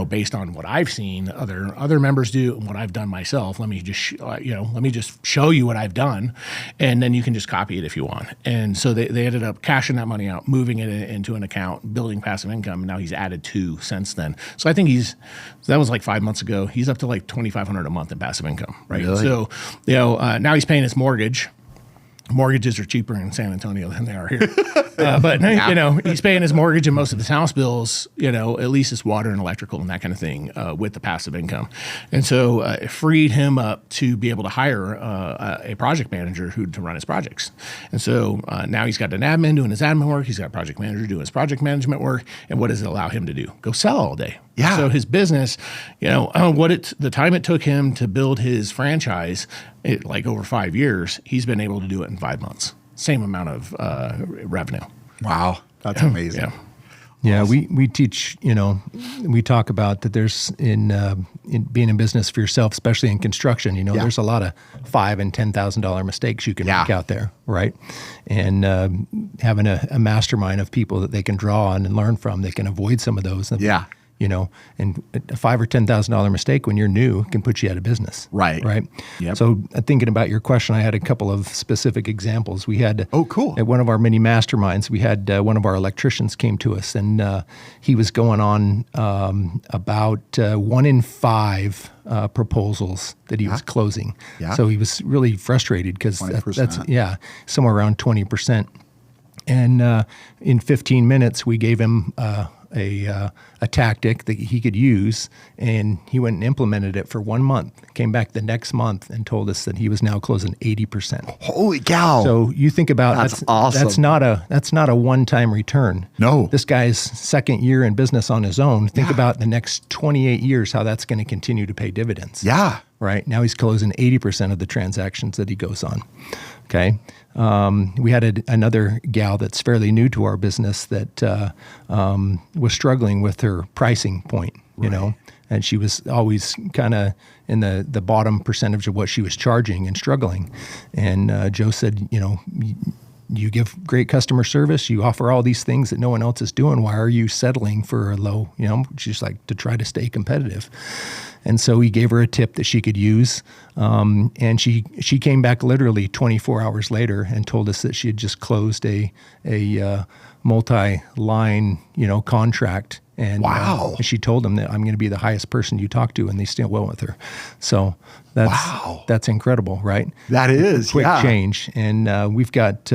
based on what I've seen other members do and what I've done myself. Let me just show you what I've done. And then you can just copy it if you want. And so they ended up cashing that money out, moving it into an account, building passive income. And now he's added 2 since then. So I think that was like 5 months ago. He's up to like $2,500 a month in passive income, right? Really? So, now he's paying his mortgage. Mortgages are cheaper in San Antonio than they are here. But he's paying his mortgage and most of his house bills, at least his water and electrical and that kind of thing with the passive income. And so it freed him up to be able to hire a project manager to run his projects. And so now he's got an admin doing his admin work. He's got a project manager doing his project management work. And what does it allow him to do? Go sell all day. Yeah. So his business, the time it took him to build his franchise, like over 5 years, he's been able to do it in 5 months. Same amount of revenue. Wow. That's amazing. Yeah. Yeah, we teach, we talk about that there's in being in business for yourself, especially in construction, there's a lot of $5,000 and $10,000 mistakes you can make out there, right? And having a mastermind of people that they can draw on and learn from, they can avoid some of those. And a $5,000 or $10,000 mistake when you're new can put you out of business. Right. Right. Yep. So thinking about your question, I had a couple of specific examples. We had cool. At one of our many masterminds, we had one of our electricians came to us, and he was going on about 1 in 5 proposals that he was closing. Yeah. So he was really frustrated because that's somewhere around 20%. And in 15 minutes, we gave him a tactic that he could use, and he went and implemented it for 1 month. Came back the next month and told us that he was now closing 80%. Holy cow! So you think about that's awesome. That's not a one-time return. No, this guy's second year in business on his own. Think about the next 28 years, how that's going to continue to pay dividends. Yeah. Right now he's closing 80% of the transactions that he goes on. Okay. We had another gal that's fairly new to our business that was struggling with her pricing point, and she was always kind of in the bottom percentage of what she was charging and struggling. And Joe said, you give great customer service, you offer all these things that no one else is doing. Why are you settling for a low, she's like, to try to stay competitive. And so he gave her a tip that she could use. And she came back literally 24 hours later and told us that she had just closed a multi-line, contract. And, wow. And she told them that I'm going to be the highest person you talk to, and they still went with her. So that's incredible, right? That is quick change. And we've got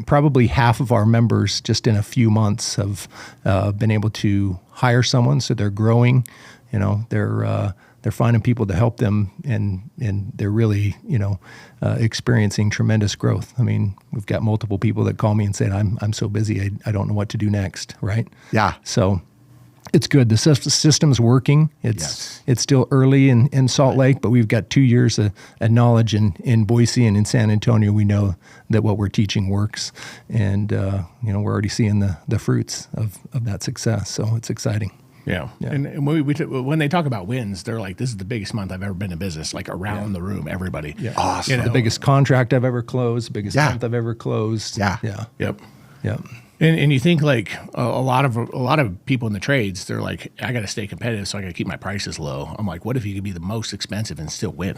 probably half of our members just in a few months have been able to hire someone, so they're growing. They're finding people to help them, and they're really, experiencing tremendous growth. I mean, we've got multiple people that call me and say, I'm so busy, I don't know what to do next, right? Yeah. So it's good. The system's working. It's still early in Salt Lake, but we've got 2 years of knowledge in Boise and in San Antonio. We know that what we're teaching works, and we're already seeing the fruits of that success. So it's exciting. Yeah. And when they talk about wins, they're like, this is the biggest month I've ever been in business, like around the room, everybody. Yeah. Awesome. The biggest contract I've ever closed, biggest month I've ever closed. Yep. Yep. And you think like a lot of people in the trades, they're like, I got to stay competitive, so I got to keep my prices low. I'm like, what if you could be the most expensive and still win?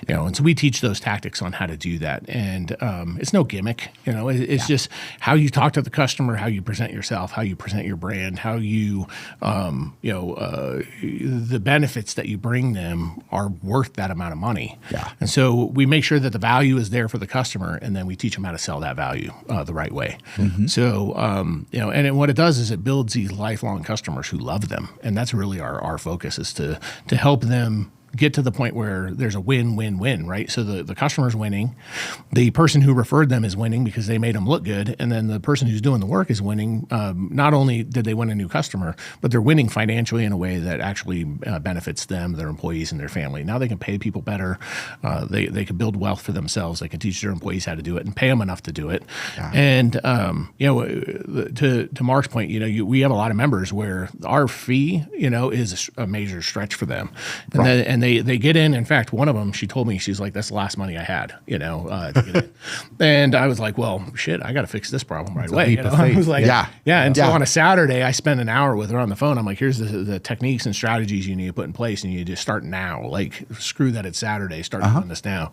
And so we teach those tactics on how to do that. And it's no gimmick. It's just how you talk to the customer, how you present yourself, how you present your brand, how you, the benefits that you bring them are worth that amount of money. Yeah. And so we make sure that the value is there for the customer, and then we teach them how to sell that value the right way. Mm-hmm. So. And what it does is it builds these lifelong customers who love them, and that's really our focus, is to help them get to the point where there's a win-win-win, right? So the customer's winning, the person who referred them is winning because they made them look good, and then the person who's doing the work is winning. Not only did they win a new customer, but they're winning financially in a way that actually benefits them, their employees, and their family. Now they can pay people better. They can build wealth for themselves. They can teach their employees how to do it and pay them enough to do it. Yeah. And to Mark's point, we have a lot of members where our fee, is a major stretch for them, and they get in. In fact, one of them, she told me, she's like, that's the last money I had, to get in. And I was like, well, shit, I got to fix this problem right away. I was like, yeah. And so on a Saturday, I spent an hour with her on the phone. I'm like, here's the techniques and strategies you need to put in place, and you just start now. Like, screw that it's Saturday, start doing this now.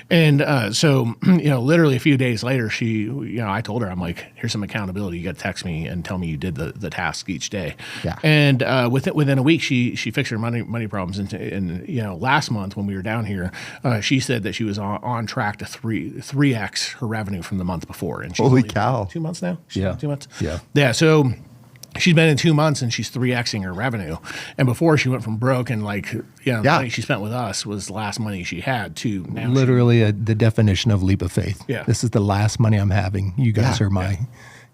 And so, literally a few days later, I told her, I'm like, here's some accountability. You got to text me and tell me you did the task each day. Yeah. And within a week, she fixed her money problems. And last month when we were down here, she said that she was on track to 3x her revenue from the month before. And she's holy cow! 2 months now. 2 months. Yeah. So she's been in 2 months and she's 3xing her revenue. And before, she went from broke and the money she spent with us was the last money she had to now. Literally the definition of leap of faith. Yeah. This is the last money I'm having. You guys are my,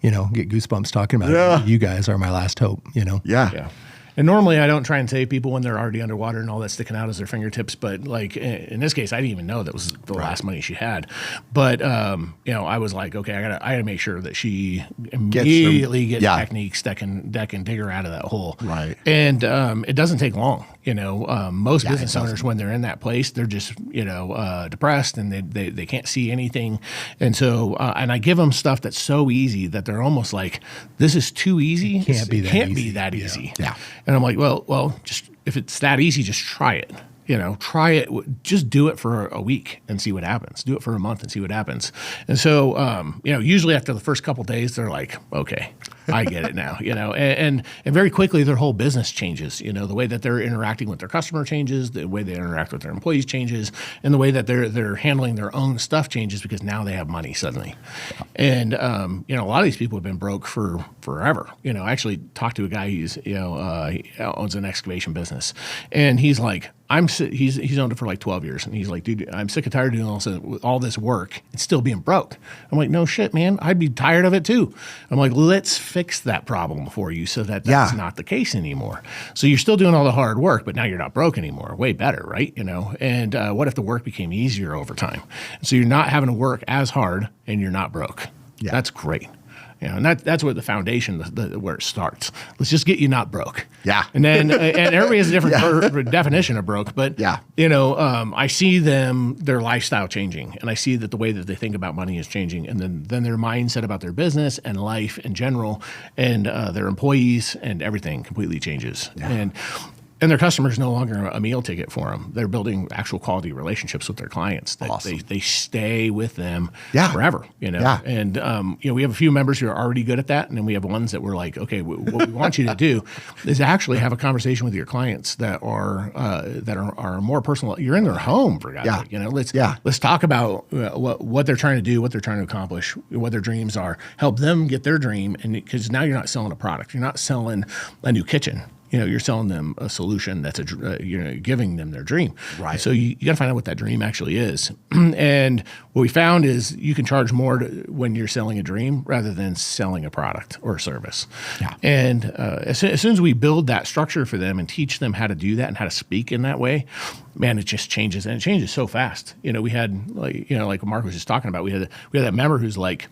get goosebumps talking about it. You guys are my last hope. Yeah. And normally I don't try and save people when they're already underwater and all that's sticking out as their fingertips. But like in this case, I didn't even know that was the last money she had. But I was like, okay, I gotta make sure that she immediately gets techniques that can dig her out of that hole. Right. And it doesn't take long. Most business owners, when they're in that place, they're just depressed and they can't see anything. And so and I give them stuff that's so easy that they're almost like, this is too easy. It can't be that easy. Yeah. And I'm like, well, just if it's that easy, just try it. Try it. Just do it for a week and see what happens. Do it for a month and see what happens. And so, usually after the first couple of days, they're like, okay, I get it now. And very quickly their whole business changes. The way that they're interacting with their customer changes, the way they interact with their employees changes, and the way that they're handling their own stuff changes because now they have money suddenly. And a lot of these people have been broke for forever. I actually talked to a guy who's he owns an excavation business, and he's like, he's owned it for like 12 years. And he's like, dude, I'm sick and tired of doing all this work and still being broke. I'm like, no shit, man. I'd be tired of it too. I'm like, let's fix that problem for you so that that's not the case anymore. So you're still doing all the hard work, but now you're not broke anymore. Way better, right? And what if the work became easier over time? So you're not having to work as hard and you're not broke. Yeah. That's great. And that's where the foundation, where it starts. Let's just get you not broke. Yeah. And then, and everybody has a different definition of broke, but, I see their lifestyle changing, and I see that the way that they think about money is changing, and then their mindset about their business and life in general and their employees and everything completely changes. Yeah. And their customers no longer a meal ticket for them. They're building actual quality relationships with their clients. Awesome. They stay with them forever. Yeah. And we have a few members who are already good at that, and then we have ones that we're like, okay, what we want you to do is actually have a conversation with your clients that are more personal. You're in their home, for God's sake. Let's talk about what they're trying to do, what they're trying to accomplish, what their dreams are. Help them get their dream, and because now you're not selling a product, you're not selling a new kitchen. You're selling them a solution that's giving them their dream. Right. So you got to find out what that dream actually is. And what we found is you can charge more when you're selling a dream rather than selling a product or a service. Yeah. And as soon as we build that structure for them and teach them how to do that and how to speak in that way, man, it just changes, and it changes so fast. We had like Mark was just talking about. We had that member who's like,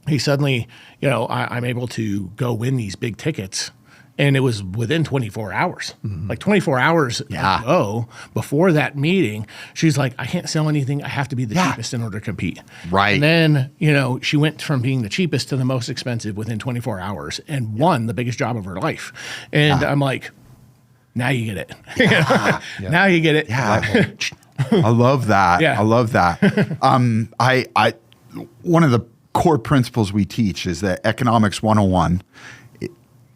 hey, suddenly, I'm able to go win these big tickets. And it was within 24 hours, like 24 hours ago, before that meeting, she's like, I can't sell anything. I have to be the cheapest in order to compete. Right. And then, she went from being the cheapest to the most expensive within 24 hours and won the biggest job of her life. And I'm like, now you get it. Now you get it. Yeah. I love that. Yeah. I love that. I one of the core principles we teach is that Economics 101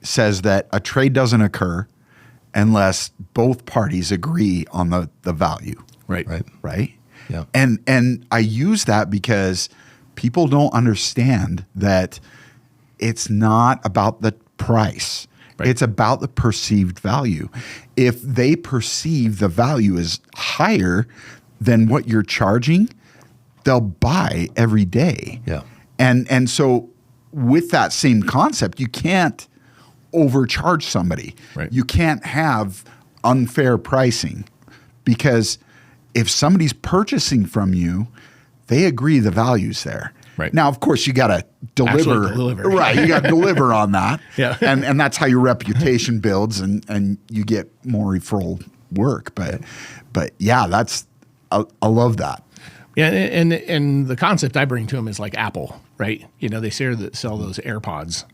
says that a trade doesn't occur unless both parties agree on the value. Right. Yeah. And I use that because people don't understand that it's not about the price. Right. It's about the perceived value. If they perceive the value is higher than what you're charging, they'll buy every day. Yeah. And so with that same concept, you can't overcharge somebody. Right. You can't have unfair pricing, because if somebody's purchasing from you, they agree the value's there. Right. Now, of course, you got to deliver. Right. You got to deliver on that. Yeah. And that's how your reputation builds, and you get more referral work. But yeah, I love that. Yeah, and the concept I bring to them is like Apple, right? They sell those AirPods.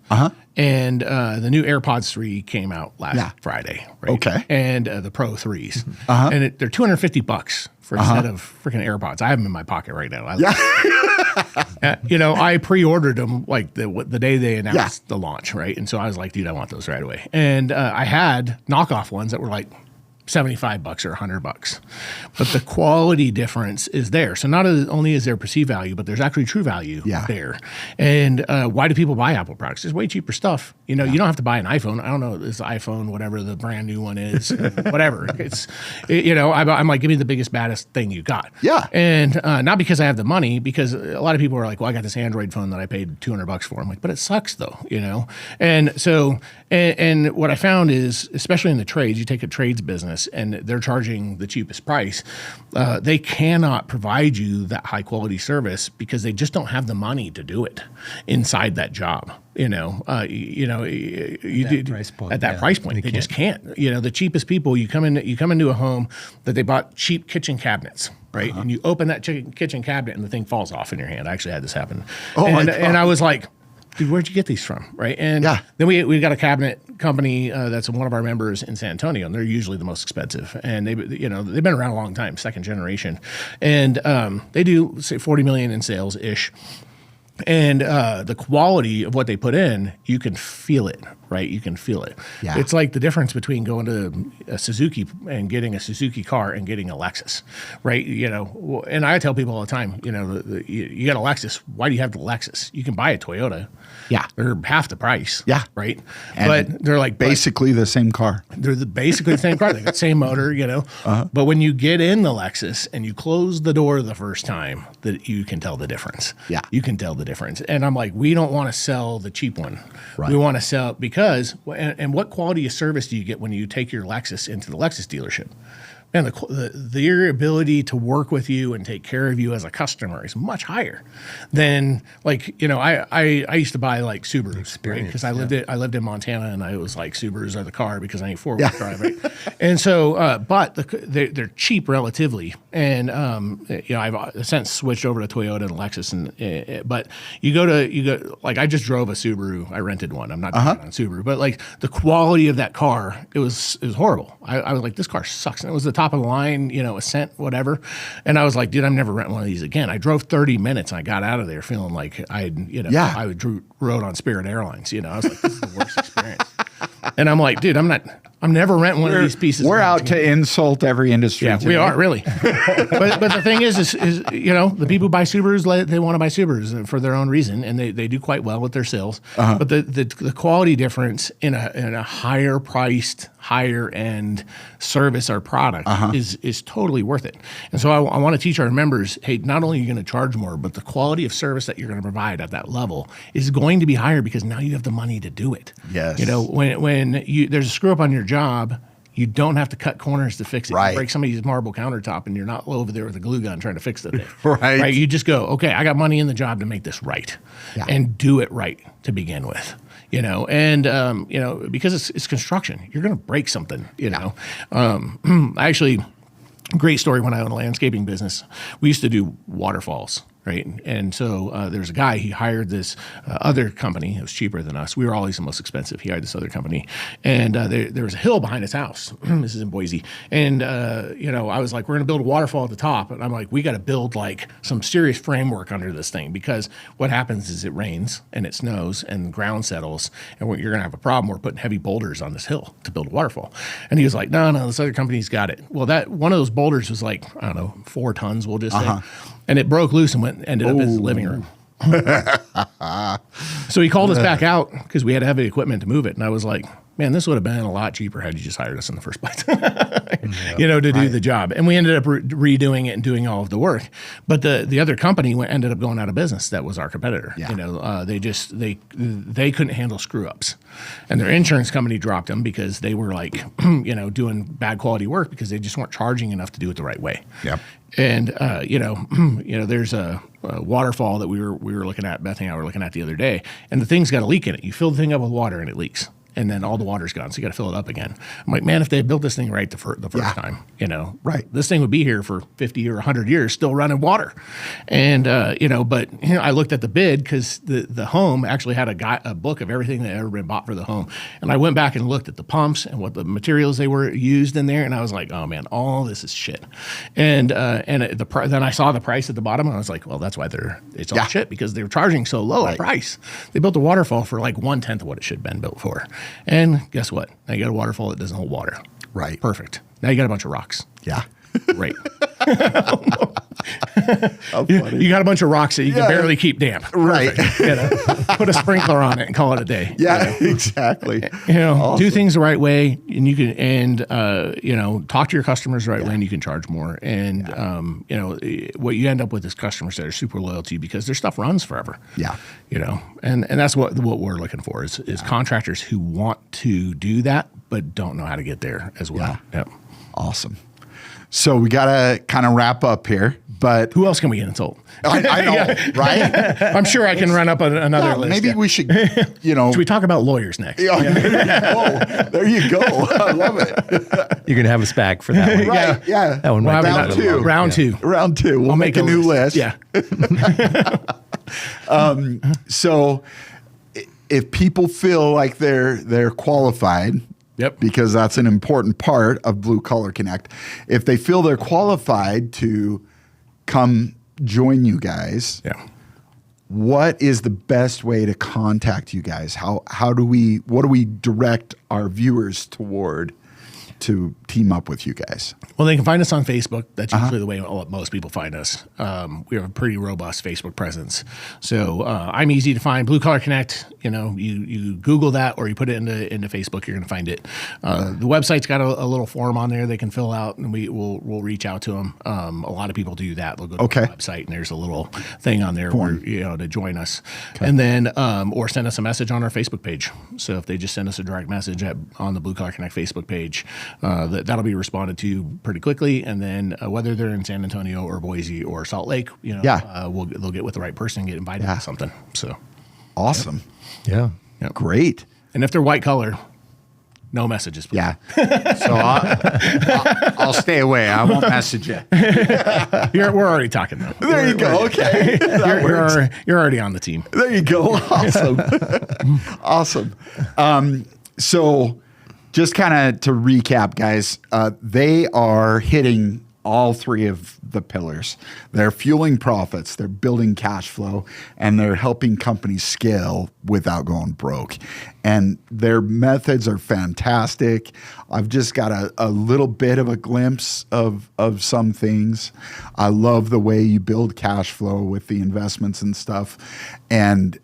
And the new AirPods 3 came out last Friday, right? Okay. And the Pro 3s. And they're $250 for a set of freaking AirPods. I have them in my pocket right now. I pre-ordered them like the day they announced the launch, right? And so I was like, dude, I want those right away. And I had knockoff ones that were like $75 or $100, but the quality difference is there. So not only is there perceived value, but there's actually true value there. And why do people buy Apple products? It's way cheaper stuff. You know, you don't have to buy an iPhone. I don't know, this iPhone, whatever the brand new one is, whatever. I'm like, give me the biggest, baddest thing you got. Yeah. And not because I have the money, because a lot of people are like, well, I got this Android phone that I paid $200 for. I'm like, but it sucks though, you know? And so, and what I found is, especially in the trades, you take a trades business, and they're charging the cheapest price, they cannot provide you that high quality service because they just don't have the money to do it inside that job. At that price point, they just can't. You know, the cheapest people, you come into a home that they bought cheap kitchen cabinets, right? And you open that kitchen cabinet and the thing falls off in your hand. I actually had this happen. And I was like, dude, where'd you get these from, right? And then we got a cabinet company that's one of our members in San Antonio, and they're usually the most expensive. And they've been around a long time, second generation, and they do say 40 million in sales ish. And the quality of what they put in, you can feel it, right? You can feel it. Yeah. It's like the difference between going to a Suzuki and getting a Suzuki car and getting a Lexus, right? You know, and I tell people all the time, you know, you got a Lexus. Why do you have the Lexus? You can buy a Toyota. Yeah. They're half the price. Yeah. Right. And but they're like basically the same car. They're basically the same car. They got the same motor, you know. But when you get in the Lexus and you close the door the first time, that you can tell the difference. Yeah. You can tell the difference. And I'm like, we don't want to sell the cheap one. Right. We want to sell because, and what quality of service do you get when you take your Lexus into the Lexus dealership? Man, their ability to work with you and take care of you as a customer is much higher than, like, you know, I used to buy like Subarus, right? Because I lived in Montana, and I was like, Subarus are the car because I need four-wheel drive, right? And so, but they're cheap relatively, and you know, I've since switched over to Toyota and Lexus, and but you go like, I just drove a Subaru. I rented one. I'm not on Subaru, but like the quality of that car, it was horrible. I was like, this car sucks, and it was the top of the line, you know, Ascent, whatever. And I was like, dude, I'm never renting one of these again. I drove 30 minutes and I got out of there feeling like I rode on Spirit Airlines. You know, I was like, this is the worst experience. And I'm like, dude, I'm never renting one of these pieces. We're out to insult every industry. Yeah, we are, really. but the thing is, you know, the people who buy Subarus, they want to buy Subarus for their own reason, and they do quite well with their sales. But the quality difference in a higher priced, higher end service or product is totally worth it. And so I want to teach our members, hey, not only are you going to charge more, but the quality of service that you're going to provide at that level is going to be higher because now you have the money to do it. Yes. You know, when there's a screw up on your job, you don't have to cut corners to fix it. Right. You break somebody's marble countertop, and you're not over there with a glue gun trying to fix the thing. Right. You just go, okay, I got money in the job to make this right, and do it right to begin with. You know, and you know, because it's construction, you're going to break something. You know, actually, great story. When I owned a landscaping business, we used to do waterfalls. Right. And so there's a guy, he hired this other company. It was cheaper than us. We were always the most expensive. He hired this other company. And there was a hill behind his house. This is in Boise. And, you know, I was like, we're going to build a waterfall at the top. And I'm like, we got to build like some serious framework under this thing, because what happens is it rains and it snows and the ground settles, and you're going to have a problem. We're putting heavy boulders on this hill to build a waterfall. And he was like, no, this other company's got it. Well, that one of those boulders was like, I don't know, 4 tons, we'll just say. And it broke loose and ended up in his living room. So he called us back out because we had heavy equipment to move it. And I was like, man, this would have been a lot cheaper had you just hired us in the first place, you know, to do the job. And we ended up redoing it and doing all of the work. But the other company ended up going out of business. That was our competitor. You know, they couldn't handle screw ups, and their insurance company dropped them because they were like, you know, doing bad quality work because they just weren't charging enough to do it the right way. Yep. And you know, there's a waterfall that we were looking at. Beth and I were looking at the other day, and the thing's got a leak in it. You fill the thing up with water and it leaks, and then all the water's gone, so you got to fill it up again. I'm like, man, if they had built this thing right the first time, you know, this thing would be here for 50 or 100 years, still running water. And you know, but you know, I looked at the bid because the home actually had a book of everything that had ever been bought for the home, and I went back and looked at the pumps and what the materials they were used in there, and I was like, oh man, all this is shit. And then I saw the price at the bottom, and I was like, well, that's why it's all shit, because they were charging so low a price. They built a waterfall for like 1/10 of what it should have been built for. And guess what? Now you got a waterfall that doesn't hold water. Right. Perfect. Now you got a bunch of rocks. Yeah. Right. How funny. You got a bunch of rocks that you can barely keep damp. Right. Put a sprinkler on it and call it a day. Yeah, exactly. Do things the right way, and you can, talk to your customers the right way, and you can charge more. And what you end up with is customers that are super loyal to you because their stuff runs forever. Yeah. And that's what we're looking for is contractors who want to do that but don't know how to get there as well. Yeah. Yep. Awesome. So we got to kind of wrap up here, but who else can we insult? I know, right? I'm sure I can run up another list. Maybe we should, Should we talk about lawyers next? There you go. I love it. You're going to have us back for that one. Right. Yeah. That one might be Round two. Round two. We'll make a new list. Yeah. So if people feel like they're qualified, yep, because that's an important part of Blue Collar Connect. If they feel they're qualified to come join you guys, what is the best way to contact you guys? What do we direct our viewers toward to team up with you guys? Well, they can find us on Facebook. That's usually the way most people find us. We have a pretty robust Facebook presence. So I'm easy to find. Blue Collar Connect, you Google that or you put it into Facebook, you're going to find it. The website's got a little form on there they can fill out, and we'll reach out to them. A lot of people do that. They'll go to the website, and there's a little thing on there where, to join us. Okay. And then, or send us a message on our Facebook page. So if they just send us a direct message on the Blue Collar Connect Facebook page, that'll be responded to pretty quickly, and then whether they're in San Antonio or Boise or Salt Lake, they'll get with the right person and get invited to something. So awesome, yeah, great. And if they're white collar, no messages, please. Yeah. So I'll stay away. I won't message you. We're already talking though. There you go. Okay, you're already on the team. There you go. Awesome. Awesome. So. Just kind of to recap, guys, they are hitting all three of the pillars. They're fueling profits, they're building cash flow, and they're helping companies scale without going broke. And their methods are fantastic. I've just got a little bit of a glimpse of some things. I love the way you build cash flow with the investments and stuff. And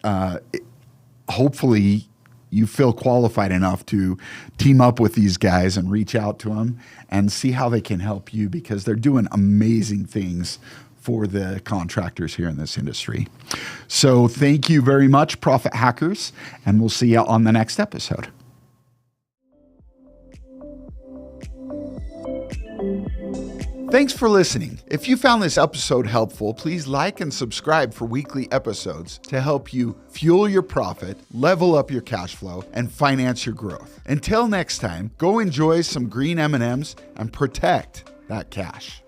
hopefully you feel qualified enough to team up with these guys and reach out to them and see how they can help you, because they're doing amazing things for the contractors here in this industry. So thank you very much, Profit Hackers, and we'll see you on the next episode. Thanks for listening. If you found this episode helpful, please like and subscribe for weekly episodes to help you fuel your profit, level up your cash flow, and finance your growth. Until next time, go enjoy some green M&Ms and protect that cash.